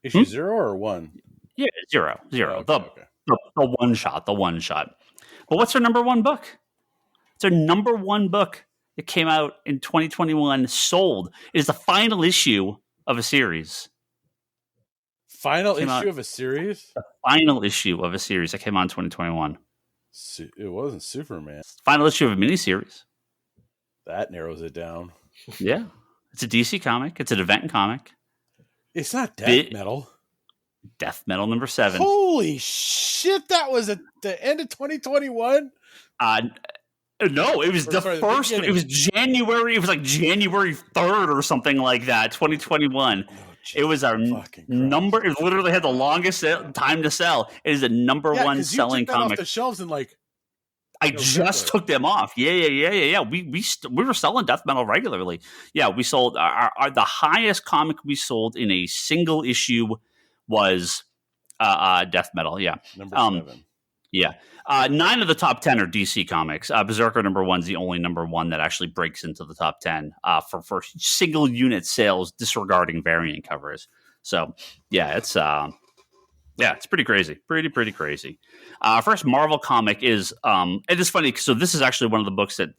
Issue 0 or 1? Yeah, 0. Oh, The one shot. But what's their number 1 book? It's their number 1 book. It came out in 2021, sold. It is the final issue of a series. Final issue of a series? The final issue of a series that came out in 2021. It wasn't Superman. Final issue of a miniseries. That narrows it down. Yeah. It's a DC comic. It's an event comic. It's not Death Metal. Death Metal number 7. Holy shit! That was at the end of 2021. No, it was first. It was January. It was like January 3rd or something like that. 2021. Oh, it was our number. It literally had the longest time to sell. It is the number 1 selling comic. Off the shelves in like. I just took them off. Yeah. We were selling Death Metal regularly. Yeah, we sold the highest comic we sold in a single issue was Death Metal. Yeah, number 7. Yeah, 9 of the top 10 are DC comics. Berserker number 1 is the only number 1 that actually breaks into the top 10 for single unit sales, disregarding variant covers. So yeah, it's pretty crazy. Pretty crazy. First Marvel comic is it is funny. So this is actually one of the books that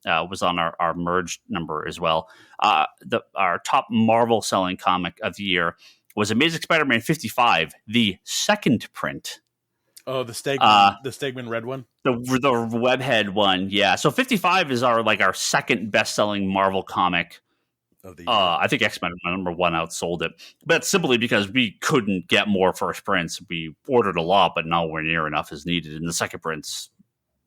was on our merged number as well. Our top Marvel selling comic of the year was Amazing Spider-Man 55, the second print. Oh, the Stegman red one, the webhead one. Yeah. So 55 is our second best selling Marvel comic. I think X-Men number 1 outsold it, but that's simply because we couldn't get more first prints. We ordered a lot, but nowhere near enough is needed. And the second prints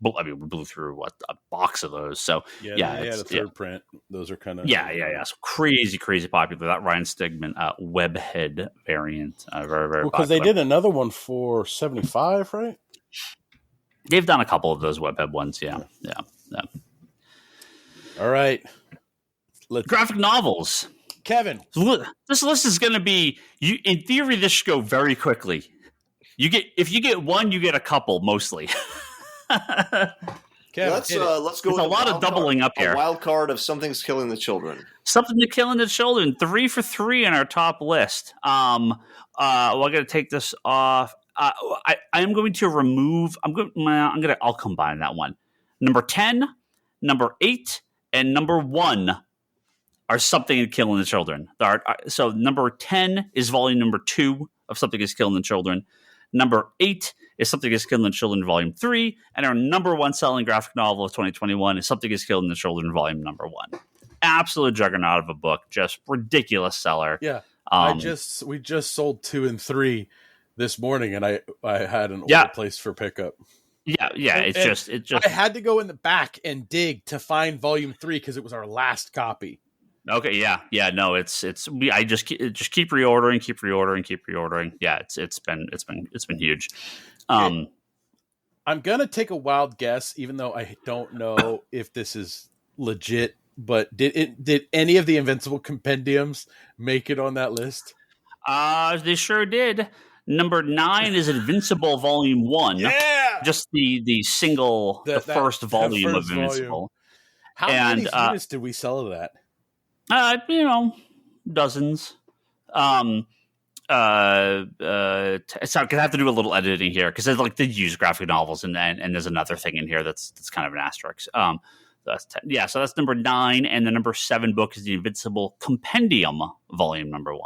we blew through a box of those. So yeah, they had a third print. Those are kind of So crazy popular. That Ryan Stigman webhead variant, very very because they did another one for $75, right? They've done a couple of those webhead ones. Yeah. All right, graphic novels. Kevin, this list is going to be you. In theory, this should go very quickly. If you get one, you get a couple mostly. Kevin, let's go. There's a lot of doubling up here. A wild card of Something's Killing the Children. Something to Killing the Children. 3 for 3 in our top list. We're going to take this off. I am going to remove. I'll combine that one. Number 10, number 8, and number 1 are Something is Killing the Children. So number 10 is volume number 2 of Something is Killing the Children. Number 8 is Something is Killing the Children volume 3. And our number 1 selling graphic novel of 2021 is Something is Killing the Children volume number 1. Absolute juggernaut of a book. Just ridiculous seller. Yeah. We just sold 2 and 3 this morning, and I had an order placed for pickup. Yeah. It's just I had to go in the back and dig to find volume 3 because it was our last copy. Okay, yeah, no, I just keep reordering. Yeah, it's been huge. I'm gonna take a wild guess, even though I don't know if this is legit. But did any of the Invincible Compendiums make it on that list? They sure did. Number 9 is Invincible Volume 1. Yeah, just the single, the first volume of Invincible. How many units did we sell of that? Dozens. So I'm gonna have to do a little editing here because they use graphic novels and there's another thing in here that's kind of an asterisk. So that's 10. Yeah, so that's number 9, and the number 7 book is the Invincible Compendium, volume number 1.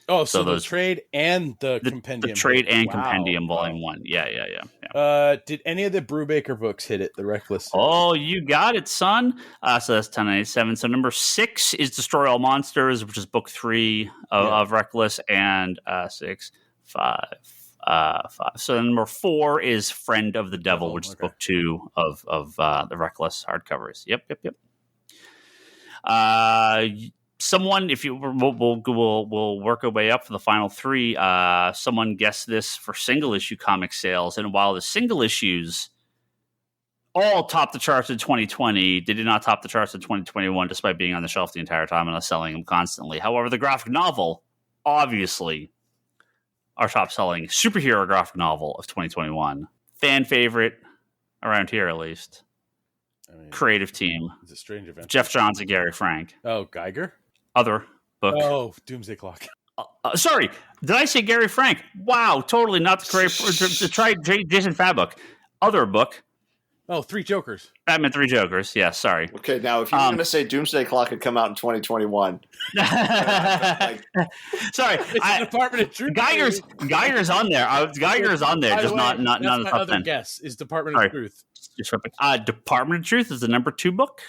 Oh, so the trade and the compendium. The trade and compendium, volume 1. Yeah. Did any of the Brubaker books hit it? The Reckless? Oh, you got it, son. So that's 1097. So number 6 is Destroy All Monsters, which is book 3 of Reckless, and 6, 5. So number 4 is Friend of the Devil, which is book 2 of the Reckless hardcovers. Yep. Someone, if you we'll work our way up for the final 3. Someone guessed this for single issue comic sales, and while the single issues all topped the charts in 2020, they did not top the charts in 2021, despite being on the shelf the entire time and us selling them constantly. However, the graphic novel, obviously, our top selling superhero graphic novel of 2021, fan favorite around here at least. Creative team. It's a strange event. Jeff Johns and Gary Frank. Oh, Geiger? Other book. Oh, Doomsday Clock. Sorry, did I say Gary Frank? Wow, totally not the correct. Try Jason Fabok. Other book. Oh, 3 Jokers. I meant 3 Jokers. Yeah, sorry. Okay, now if you were going to say Doomsday Clock had come out in 2021. Sorry. It's Department of Truth. Geiger's on there. Geiger's on there, just not my the top other 10. Guess is Department of Truth. Department of Truth is the number 2 book.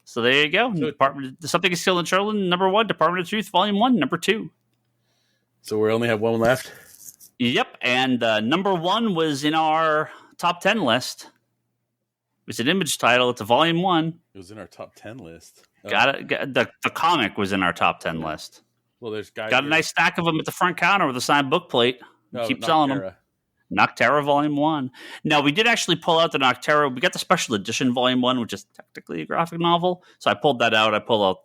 So there you go. Something is Killing the Children, number 1. Department of Truth, volume 1, number 2. So we only have one left? Yep. And number 1 was in our top 10 list. It's an Image title. It's a volume 1. It was in our top 10 list. Got it. The comic was in our top 10 list. Well, there's guys. Got a nice stack of them at the front counter with a signed book plate. Keep selling them. Nocterra Volume 1. Now, we did actually pull out the Nocterra. We got the Special Edition Volume 1, which is technically a graphic novel. So I pulled that out. I pulled out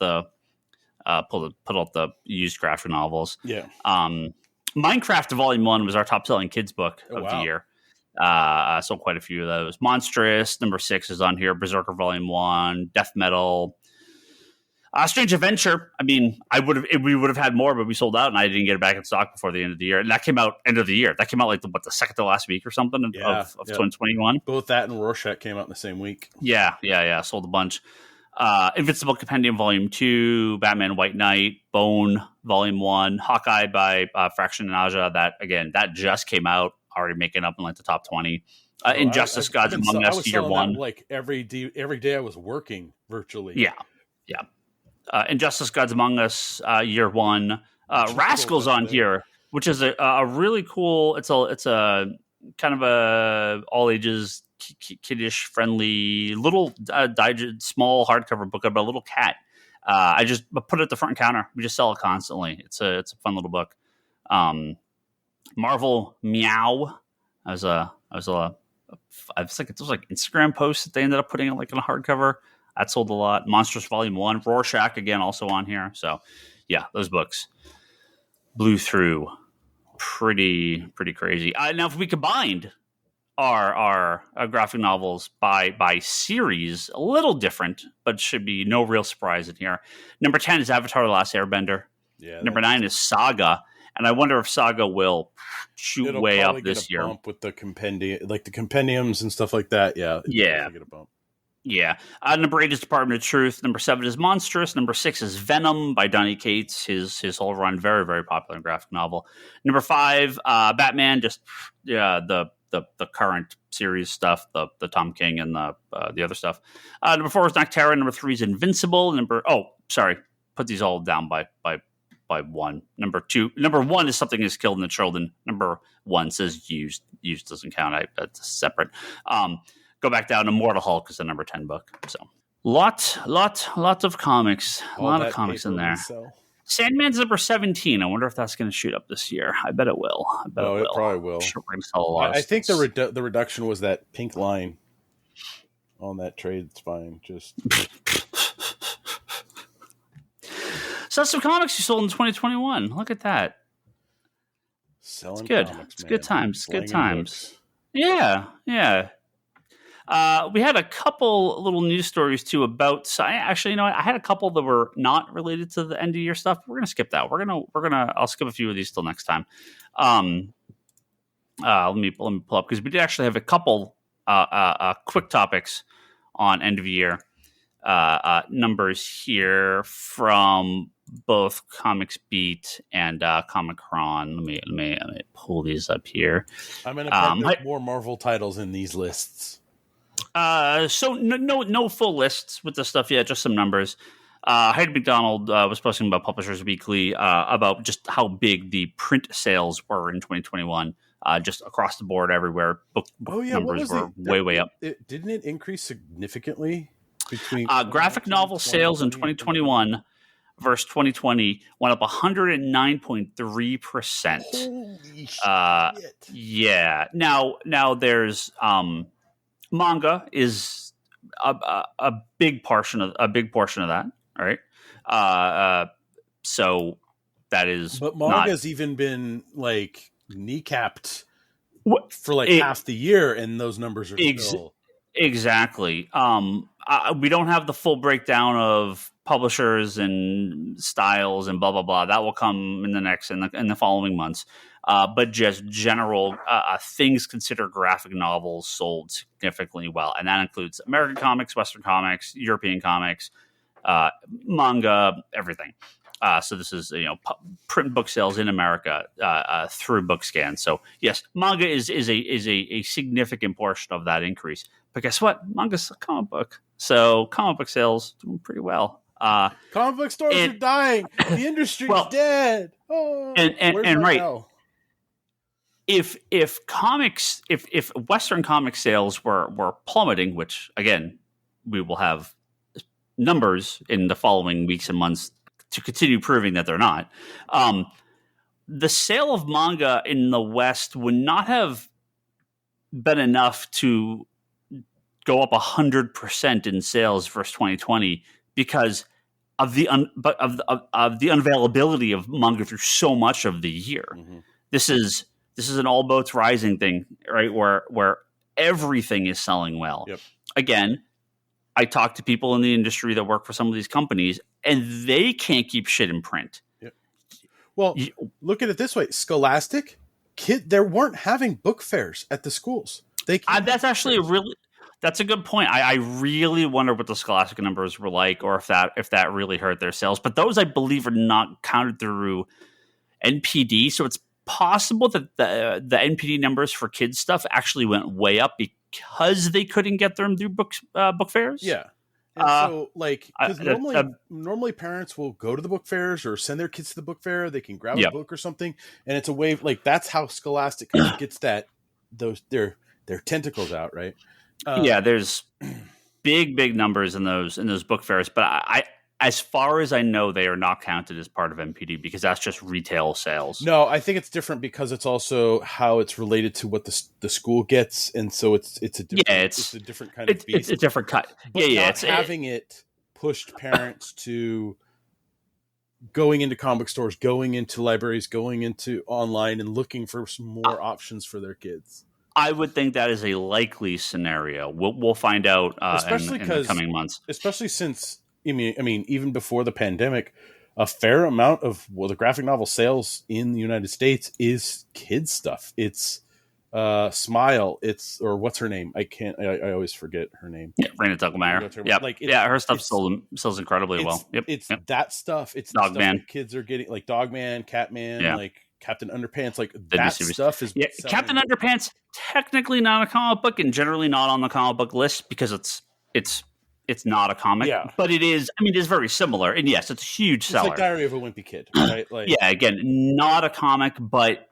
the used graphic novels. Yeah. Minecraft Volume 1 was our top-selling kids book of the year. Sold quite a few of those. Monstrous, number 6 is on here. Berserker Volume 1. Death Metal. Strange Adventure. I mean, we would have had more, but we sold out, and I didn't get it back in stock before the end of the year. And that came out end of the year. That came out like the second to last week or something of 2021. Both that and Rorschach came out in the same week. Yeah. Sold a bunch. Invincible Compendium Volume 2, Batman White Knight, Bone Volume 1, Hawkeye by Fraction and Aja. That just came out, already making up in like the top 20. Injustice Gods Among Us Year 1. Like every day I was working virtually. Yeah. Injustice Gods Among Us Year 1. Rascals on here, which is a really cool. It's a kind of a all ages, kiddish friendly little small hardcover book about a little cat. I just put it at the front counter. We just sell it constantly. It's a fun little book. Marvel Meow. I was like, it was like Instagram posts that they ended up putting it like in a hardcover. That sold a lot. Monsters Volume 1. Rorschach, again, also on here. So, yeah, those books blew through pretty crazy. Now, if we combined our graphic novels by series, a little different, but should be no real surprise in here. Number 10 is Avatar: The Last Airbender. Yeah. Number 9 is Saga. And I wonder if Saga will shoot way up this year. Bump with the compendium, like the compendiums and stuff like that. Yeah. Yeah. Get a bump. Yeah. Number 8 is Department of Truth. Number 7 is Monstrous. Number 6 is Venom by Donny Cates. His whole run, very, very popular graphic novel. Number 5, Batman, just the current series stuff, the Tom King and the other stuff. Number 4 is Nocterra. Number 3 is Invincible. Put these all down by one. Number 1 is Something Is Killed in the Children. Number 1 says Used. Used doesn't count. That's separate. Go back down to Mortal Hulk is the number 10 book. So lots of comics. A lot of comics in there. Sandman's number 17. I wonder if that's going to shoot up this year. I bet it will. It probably will. I'm sure we're going to sell a lot. I think the reduction was that pink line on that trade spine. Just. So that's some comics you sold in 2021. Look at that. Selling it's good. Comics, it's man. good times. Slanging Good times. books. Yeah. We had a couple little news stories too about. So I had a couple that were not related to the end of year stuff. We're gonna skip that. We're gonna. I'll skip a few of these till next time. Let me pull up because we did actually have a couple quick topics on end of year numbers here from both Comics Beat and Comic-Con. Let me pull these up here. I'm gonna put more Marvel titles in these lists. So no full lists with this stuff yet, just some numbers. Heidi McDonald was posting about Publishers Weekly about just how big the print sales were in 2021, just across the board everywhere. Book numbers were way up. Didn't it increase significantly between graphic novel sales in 2021 versus 2020 went up 109.3%. Holy shit! Yeah. Now there's manga is a big portion of that, right? So that is, but manga's even been like kneecapped for like half the year, and those numbers are still exactly. We don't have the full breakdown of publishers and styles and blah blah blah. That will come in the following months. But just general things considered graphic novels sold significantly well, and that includes American comics, Western comics, European comics, manga, everything. So this is print book sales in America through BookScan. So yes, manga is a significant portion of that increase. But guess what? Manga's a comic book, so comic book sales doing pretty well. Comic book stores are dying. The industry's dead. Oh, and right. If Western comic sales were plummeting, which again we will have numbers in the following weeks and months to continue proving that they're not, the sale of manga in the West would not have been enough to go up 100% in sales versus 2020 because of the unavailability of manga through so much of the year. Mm-hmm. This is an all boats rising thing, right? Where everything is selling well. Yep. Again, I talk to people in the industry that work for some of these companies, and they can't keep shit in print. Yep. Well, look at it this way: Scholastic, they weren't having book fairs at the schools. That's actually that's a good point. I really wonder what the Scholastic numbers were like, or if that really hurt their sales. But those, I believe, are not counted through NPD, so it's possible that the NPD numbers for kids stuff actually went way up because they couldn't get them through book fairs. Yeah. And because normally parents will go to the book fairs or send their kids to the book fair. They can grab a book or something, and it's a way that's how Scholastic gets that their tentacles out, right? Yeah, there's big numbers in those book fairs, but I as far as I know, they are not counted as part of NPD because that's just retail sales. No, I think it's different because it's also how it's related to what the school gets, and so it's a different, it's a different kind of beast. It's a different cut. But it's having it pushed parents to going into comic stores, going into libraries, going into online, and looking for some more options for their kids. I would think that is a likely scenario. We'll find out in the coming months. Especially since I mean, even before the pandemic, a fair amount of the graphic novel sales in the United States is kids stuff. It's Smile. Or what's her name? I always forget her name. Yeah, Raina Telgemeier. Yeah, her stuff sells incredibly well. It's that stuff. It's Dogman. Kids are getting like Dogman, Catman, like Captain Underpants. Like that stuff is Captain Underpants. Technically not a comic book, and generally not on the comic book list because it's not a comic, but it is. I mean, it is very similar, and yes, it's a huge seller. It's like Diary of a Wimpy Kid, right? Like, yeah, again, not a comic, but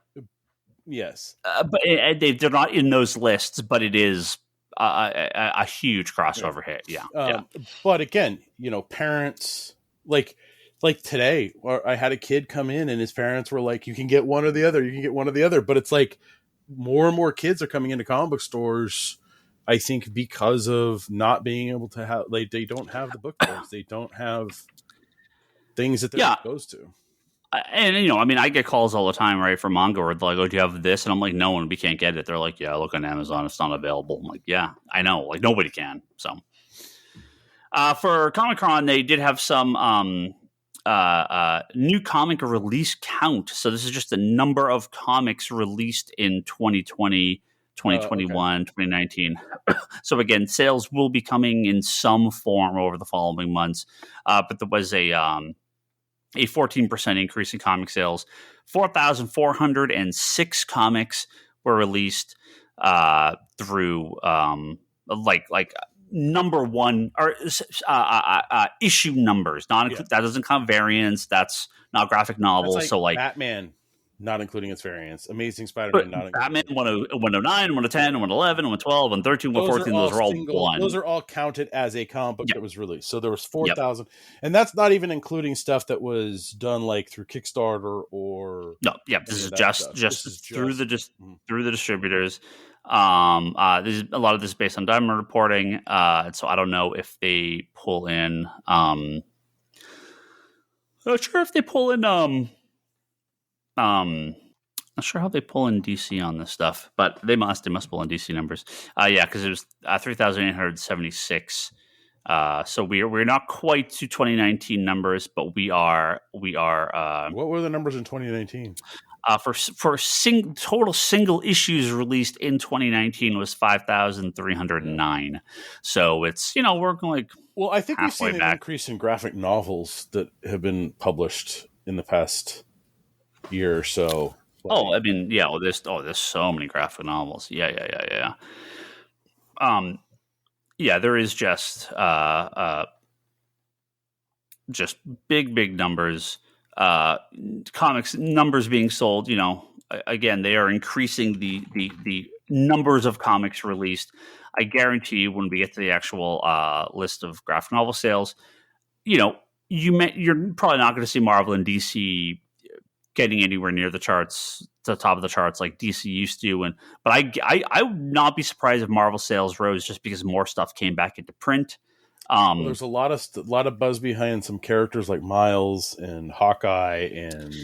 yes, but they're not in those lists. But it is a huge crossover hit. Yeah. But again, parents like today, I had a kid come in, and his parents were like, "You can get one or the other. You can get one or the other." But it's like more and more kids are coming into comic book stores. I think because of not being able to have, they don't have the book fairs. They don't have things that they're exposed to. And, I mean, I get calls all the time, right, from manga where they're like, oh, do you have this? And I'm like, no, and we can't get it. They're like, yeah, look on Amazon. It's not available. I'm like, yeah, I know. Like, nobody can. So for Comic-Con, they did have some new comic release count. So this is just the number of comics released in 2020, 2021, 2019. So again, sales will be coming in some form over the following months. But there was a 14% increase in comic sales. 4,406 comics were released through number one or issue numbers. That doesn't count variants. That's not graphic novels. So like Batman, not including its variants. Amazing Spider-Man, not Batman, 109, 110, 111, 112, 113, 114. Those are all one. Those are all counted as a comic book that was released. So there was 4,000. And that's not even including stuff that was done like through Kickstarter or... No, this is just through the distributors. There's a lot of this is based on Diamond reporting. So I don't know if they pull in... not sure if they pull in... not sure how they pull in DC on this stuff, but they must pull in DC numbers. Because it was 3,876. So we're not quite to 2019 numbers, but we are. What were the numbers in 2019? For total single issues released in 2019 was 5,309. So it's we're going like I think we've seen an increase in graphic novels that have been published in the past year or so. I mean, there's so many graphic novels. Yeah. There is just big numbers. Comics numbers being sold. Again, they are increasing the numbers of comics released. I guarantee you, when we get to the actual list of graphic novel sales, you're probably not going to see Marvel and DC getting anywhere near the top of the charts like DC used to. But I would not be surprised if Marvel sales rose just because more stuff came back into print. There's a lot of buzz behind some characters like Miles and Hawkeye and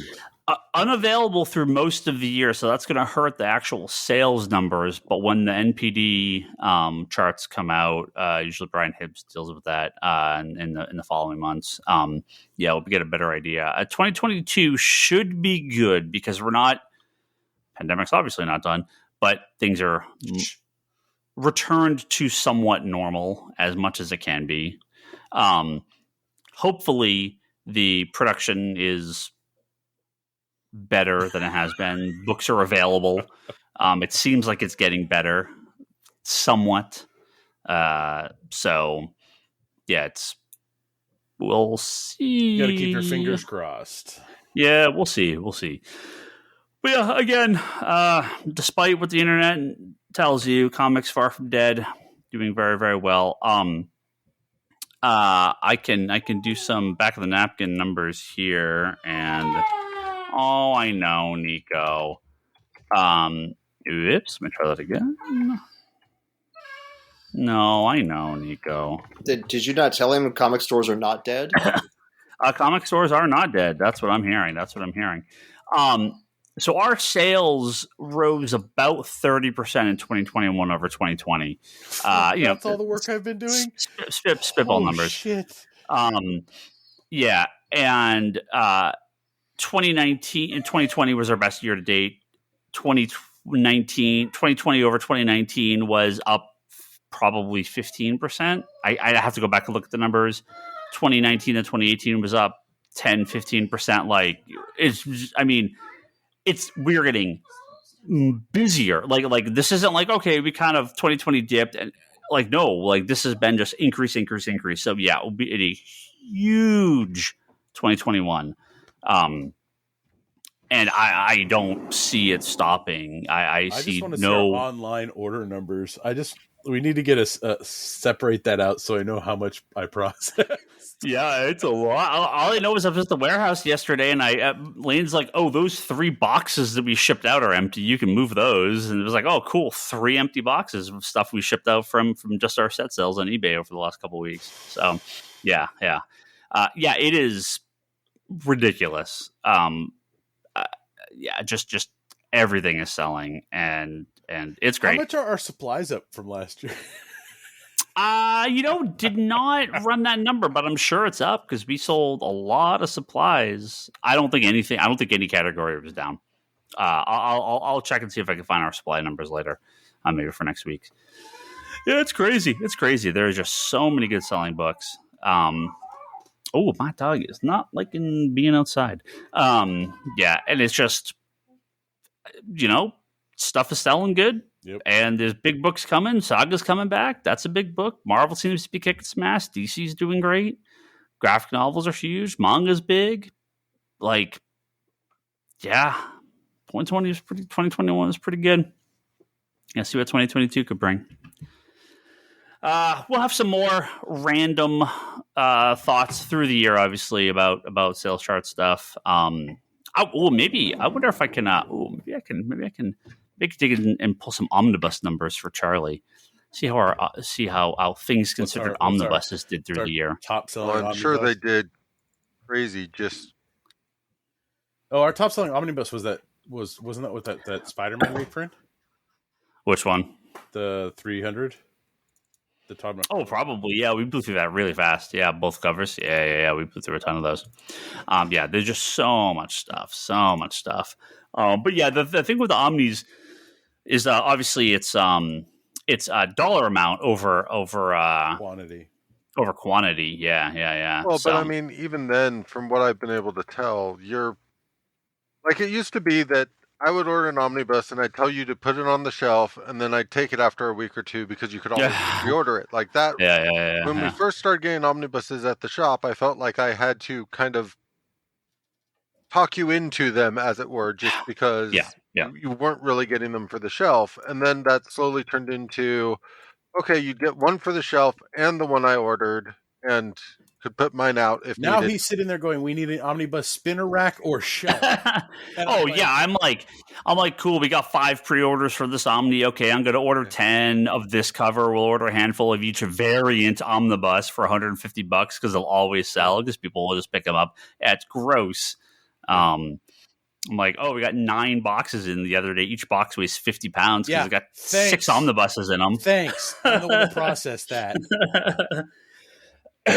unavailable through most of the year, so that's going to hurt the actual sales numbers. But when the NPD charts come out, usually Brian Hibbs deals with that in the following months. We'll get a better idea. 2022 should be good because pandemic's obviously not done, but things are returned to somewhat normal as much as it can be. Hopefully the production is better than it has been. Books are available. It seems like it's getting better somewhat. We'll see. You got to keep your fingers crossed. Yeah, we'll see. But yeah, again, despite what the internet tells you, comics far from dead, doing very, very well. I can do some back of the napkin numbers here, and I know, Nico. Oops, let me try that again. No, I know, Nico. Did you not tell him comic stores are not dead? Comic stores are not dead. That's what I'm hearing. So our sales rose about 30% in 2021 over 2020. That's all the work I've been doing. Spitball numbers. Shit. Yeah, and 2019 and 2020 was our best year to date. 2020 over 2019 was up probably 15%. I have to go back and look at the numbers. 2019 and 2018 was up 10-15%. Like we're getting busier. Like this isn't like, okay, we kind of 2020 dipped and like, no, like this has been just increase. So yeah, it will be a huge 2021. And I don't see it stopping. I see just want to no see our online order numbers. We need to get separate that out so I know how much I process. Yeah, it's a lot. All I know is I was at the warehouse yesterday, and Lane's like, "Oh, those 3 boxes that we shipped out are empty. You can move those." And it was like, "Oh, cool, 3 empty boxes of stuff we shipped out from just our set sales on eBay over the last couple of weeks." So, yeah, it is ridiculous. Just everything is selling, and it's great. How much are our supplies up from last year? Did not run that number, but I'm sure it's up because we sold a lot of supplies. I don't think any category was down. I'll check and see if I can find our supply numbers later, maybe for next week. Yeah, it's crazy. There are just so many good selling books. My dog is not liking being outside. And it's just, stuff is selling good. Yep. And there's big books coming. Saga's coming back. That's a big book. Marvel seems to be kicking some ass. DC's doing great. Graphic novels are huge. Manga's big. 2021 is pretty good. Yeah, see what 2022 could bring. We'll have some more random thoughts through the year, obviously, about sales chart stuff. I wonder if I can. Maybe I can dig in and pull some omnibus numbers for Charlie. See how things considered omnibuses did through the year. Top selling. I'm sure they did crazy. Our top selling omnibus wasn't that with that Spider-Man reprint? Which one? The 300. The top. Oh, probably. Yeah, we blew through that really fast. Yeah, both covers. Yeah. We blew through a ton of those. There's just so much stuff. But yeah, the thing with the omnis is obviously it's a dollar amount over quantity. Over quantity. Yeah. Well, but I mean, even then, from what I've been able to tell, you're like, it used to be that I would order an omnibus and I'd tell you to put it on the shelf, and then I'd take it after a week or two because you could always reorder it like that. Yeah. When we first started getting omnibuses at the shop, I felt like I had to kind of talk you into them, as it were, just because you weren't really getting them for the shelf. And then that slowly turned into, okay, you'd get one for the shelf and the one I ordered, and could put mine out if now needed. He's sitting there going, we need an omnibus spinner rack or shelf. I'm like, cool, we got 5 pre-orders for this Omni. Okay, I'm going to order 10 of this cover. We'll order a handful of each variant omnibus for $150 because they'll always sell because people will just pick them up. It's gross. I'm like, we got 9 boxes in the other day. Each box weighs 50 pounds because it's got 6 omnibuses in them. Thanks. I'm the one to process that. We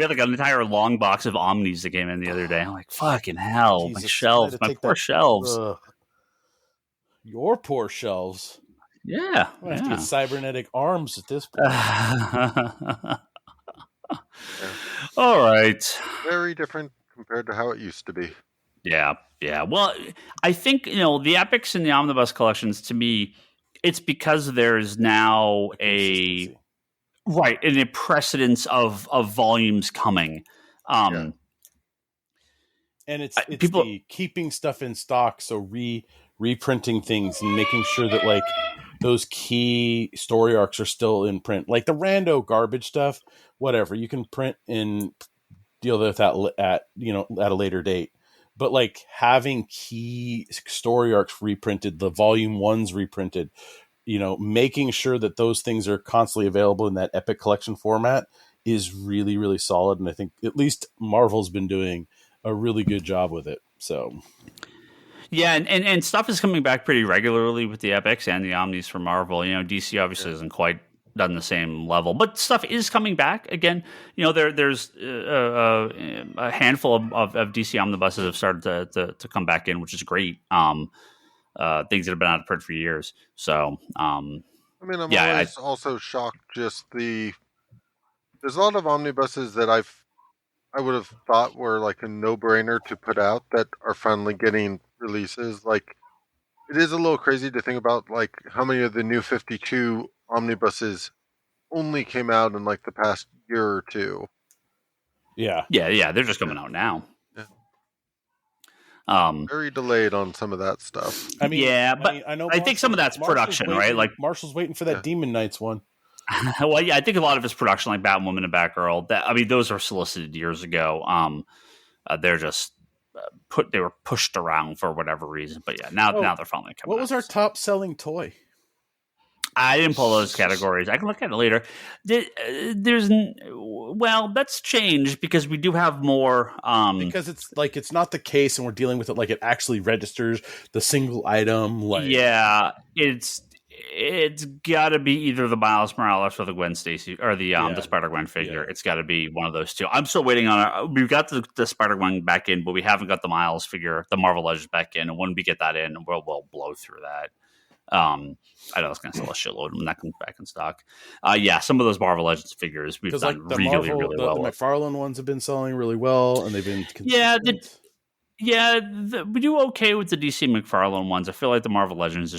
had an entire long box of Omnis that came in the other day. I'm like, fucking hell, Jesus, my shelves, my poor shelves. Your poor shelves. Yeah. I have to get cybernetic arms at this point. All right. Very different compared to how it used to be. Yeah. Well, I think, the epics and the omnibus collections, to me, it's because there's now and a precedence of volumes coming. And And it's people the keeping stuff in stock, so reprinting things and making sure that like those key story arcs are still in print, like the rando garbage stuff, whatever you can print and deal with that at a later date. But like having key story arcs reprinted, the volume 1s reprinted, making sure that those things are constantly available in that Epic Collection format is really, really solid. And I think at least Marvel's been doing a really good job with it. So yeah, and stuff is coming back pretty regularly with the Epics and the Omnis for Marvel. DC obviously isn't quite done the same level, but stuff is coming back again. There's a handful of DC omnibuses have started to come back in, which is great. Things that have been out of print for years. So I'm always also shocked. There's a lot of omnibuses that I would have thought were like a no-brainer to put out that are finally getting releases. Like, it is a little crazy to think about like how many of the new 52 omnibuses only came out in like the past year or two. Yeah, they're just coming out now. Very delayed on some of that stuff. I think some of that's production, right? Like Marshall's waiting for that Demon Knights one. Well, yeah, I think a lot of it's production, like Batwoman and Batgirl. Those are solicited years ago. They're just they were pushed around for whatever reason. But yeah, now they're finally coming. What was our top selling toy? I didn't pull those categories. I can look at it later. That's changed because we do have more. Because it's not the case, and we're dealing with it like it actually registers the single item. Like, yeah, it's got to be either the Miles Morales or the Gwen Stacy or the Spider-Gwen figure. Yeah. It's got to be one of those two. I'm still waiting on we've got the Spider-Gwen back in, but we haven't got the Miles figure, the Marvel Legends back in. And when we get that in, we'll blow through that. I know it's going to sell a shitload when that comes back in stock. Some of those Marvel Legends figures we've done really well. The McFarlane ones have been selling really well, and they've been consistent. We do okay with the DC McFarlane ones. I feel like the Marvel Legends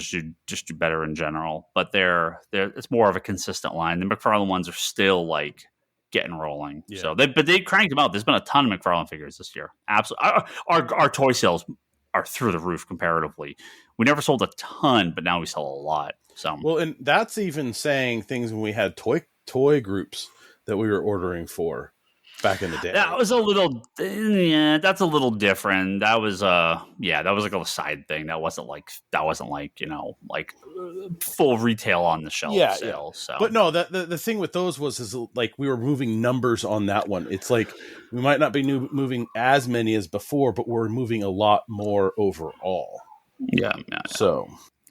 just do better in general, but it's more of a consistent line. The McFarlane ones are still like getting rolling. Yeah. So they cranked them out. There's been a ton of McFarlane figures this year. Absolutely, our toy sales are through the roof comparatively. We never sold a ton, but now we sell a lot. So and that's even saying things when we had toy groups that we were ordering for back in the day. That was a little, that's a little different. That was like a side thing. That wasn't like full retail on the shelf sale. So, but no, the thing with those is like we were moving numbers on that one. It's like we might not be moving as many as before, but we're moving a lot more overall. Yeah. So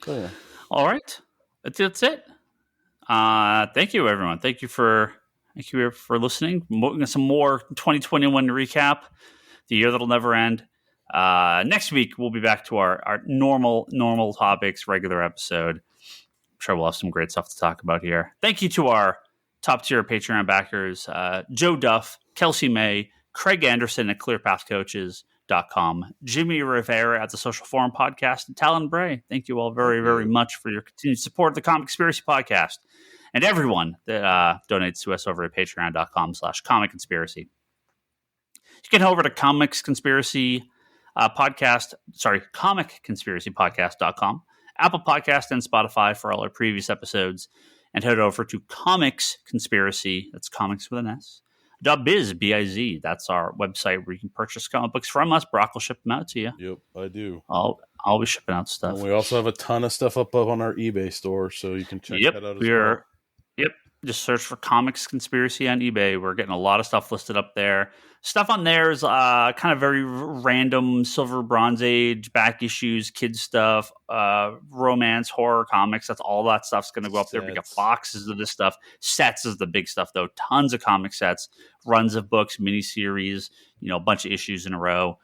yeah. All right, that's it. Thank you, everyone. Thank you for listening. Some more 2021 recap, the year that'll never end. Next week, we'll be back to our normal topics, regular episode. I'm sure we'll have some great stuff to talk about here. Thank you to our top tier Patreon backers, Joe Duff, Kelsey May, Craig Anderson at ClearPathCoaches.com, Jimmy Rivera at the Social Forum Podcast, and Talon Bray. Thank you all very, very much for your continued support of the Comic Conspiracy Podcast. And everyone that donates to us over at patreon.com/Comic Conspiracy. You can head over to Comic Conspiracy Podcast.com, Apple Podcast, and Spotify for all our previous episodes. And head over to Comics Conspiracy, that's comics with an S, .biz, B-I-Z. That's our website where you can purchase comic books from us. Brock will ship them out to you. Yep, I do. I'll be shipping out stuff. And we also have a ton of stuff up on our eBay store, so you can check that out as well. Yep. Just search for Comics Conspiracy on eBay. We're getting a lot of stuff listed up there. Stuff on there is kind of very random Silver Bronze Age, back issues, kids stuff, romance, horror comics. That's all that stuff's going to go up there. We got boxes of this stuff. Sets is the big stuff, though. Tons of comic sets, runs of books, miniseries, a bunch of issues in a row.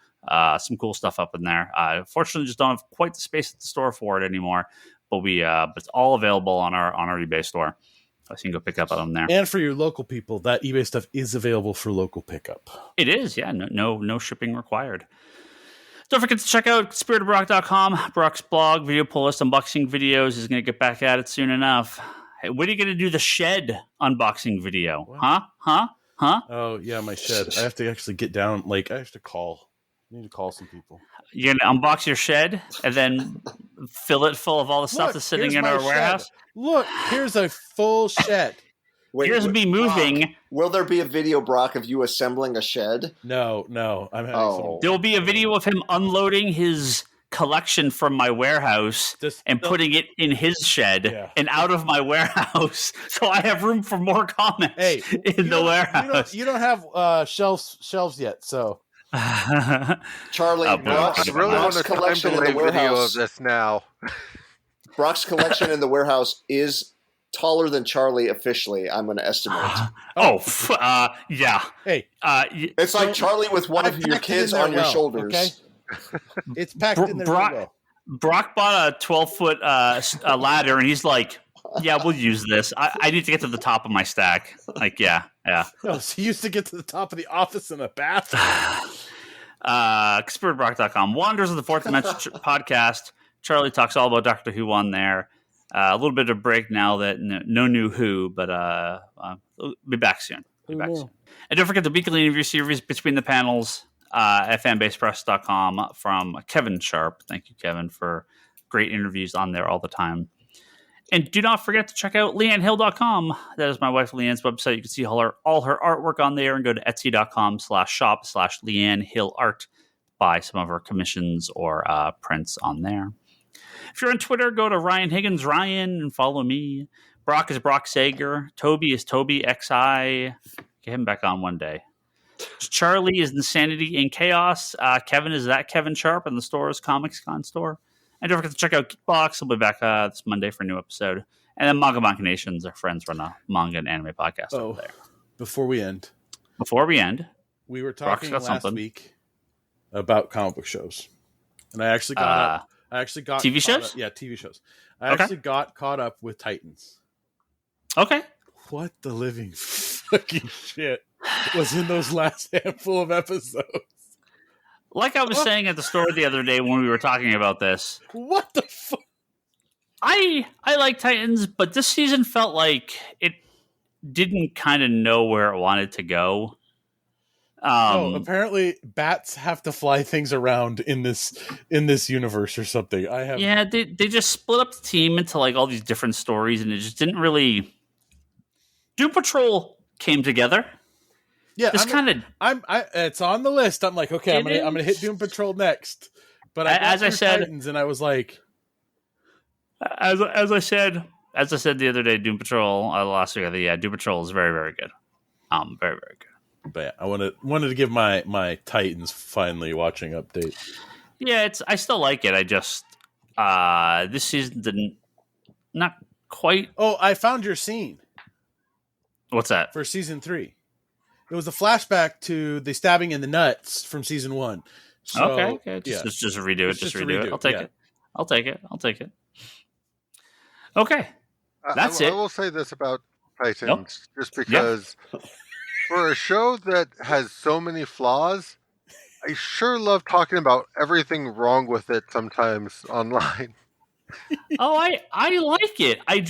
Some cool stuff up in there. Fortunately, just don't have quite the space at the store for it anymore. But but it's all available on our eBay store. So you can go pick up on them there. And for your local people, that eBay stuff is available for local pickup. It is, yeah. No shipping required. Don't forget to check out spiritofbrock.com. Brock's blog, video pull list, unboxing videos is going to get back at it soon enough. Hey, when are you going to do the Shed unboxing video? What? Huh? Oh, yeah, my Shed. I have to actually get down. I have to call You need to call some people. You're going to unbox your shed and then fill it full of all the stuff that's sitting in our warehouse? Look, here's a full shed. Here's me moving. Will there be a video, Brock, of you assembling a shed? No. I'm having There will be a video of him unloading his collection from my warehouse and putting it in his shed and out of my warehouse, so I have room for more comics in the warehouse. You don't have shelves yet, so. Charlie, Brock's collection in the warehouse. Video of this now. Brock's collection in the warehouse is taller than Charlie officially, I'm going to estimate. Yeah. Hey, it's like Charlie with one of your kids on your shoulders. Okay? It's packed in there. Brock bought a 12-foot ladder, and he's like, "Yeah, we'll use this. I need to get to the top of my stack." Like, yeah. No, so he used to get to the top of the office in a bathroom. Conspiratedbrock.com. Wanderers of the Fourth Dimension podcast. Charlie talks all about Doctor Who on there. A little bit of a break now that no new Who, but we'll be back soon. And don't forget the weekly interview series Between the Panels at fanbasepress.com from Kevin Sharp. Thank you, Kevin, for great interviews on there all the time. And do not forget to check out leannehill.com. That is my wife Leanne's website. You can see all her artwork on there, and go to etsy.com/shop/LeanneHillArt. Buy some of her commissions or prints on there. If you're on Twitter, go to Ryan Higgins Ryan and follow me. Brock is Brock Sager. Toby is Toby XI. Get him back on one day. Charlie is Insanity and Chaos. Kevin is that Kevin Sharp, and the store is Comics Con Store. And don't forget to check out Geekbox. We'll be back this Monday for a new episode. And then Manga Machinations, our friends run a manga and anime podcast over there. Before we end, we were talking last week about comic book shows, and I actually got TV shows. TV shows. I actually got caught up with Titans. Okay. What the living fucking shit was in those last handful of episodes? Like I was saying at the store the other day when we were talking about this. What the fuck? I like Titans, but this season felt like it didn't kind of know where it wanted to go. Apparently bats have to fly things around in this universe or something. They just split up the team into like all these different stories, and it just didn't really. Doom Patrol came together. Yeah, it's on the list. I'm like, okay, I'm gonna hit Doom Patrol next. But I said Titans, and I was like, as I said the other day, Doom Patrol last week. Doom Patrol is very, very good. Very, very good. But yeah, I wanted to give my Titans finally watching update. Yeah, I still like it. I just this season didn't not quite. Oh, I found your scene. What's that? For season 3. It was a flashback to the stabbing in the nuts from season 1. So, okay. Just redo it. Just redo it. I'll take it. Okay. That's it. I will say this about Titans, just because for a show that has so many flaws, I sure love talking about everything wrong with it sometimes online. I like it. I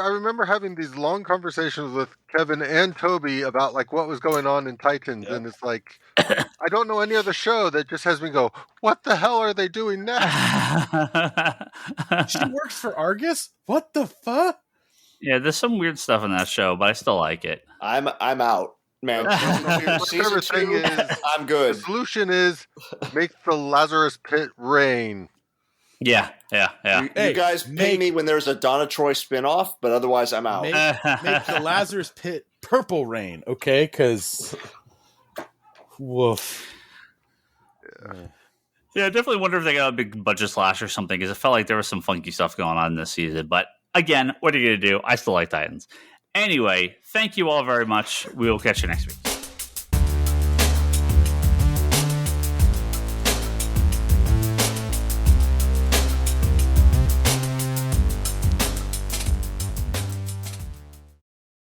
remember having these long conversations with Kevin and Toby about like what was going on in Titans, and it's like I don't know any other show that just has me go, "What the hell are they doing next?" She works for Argus? What the fuck? Yeah, there's some weird stuff in that show, but I still like it. I'm out, man. Season 2, I'm good. The solution is make the Lazarus Pit rain. Yeah. You guys pay me when there's a Donna Troy spinoff, but otherwise I'm out. Make the Lazarus Pit purple rain, okay? Because, woof. Yeah, I definitely wonder if they got a big budget slash or something, because it felt like there was some funky stuff going on this season. But again, what are you going to do? I still like Titans. Anyway, thank you all very much. We will catch you next week.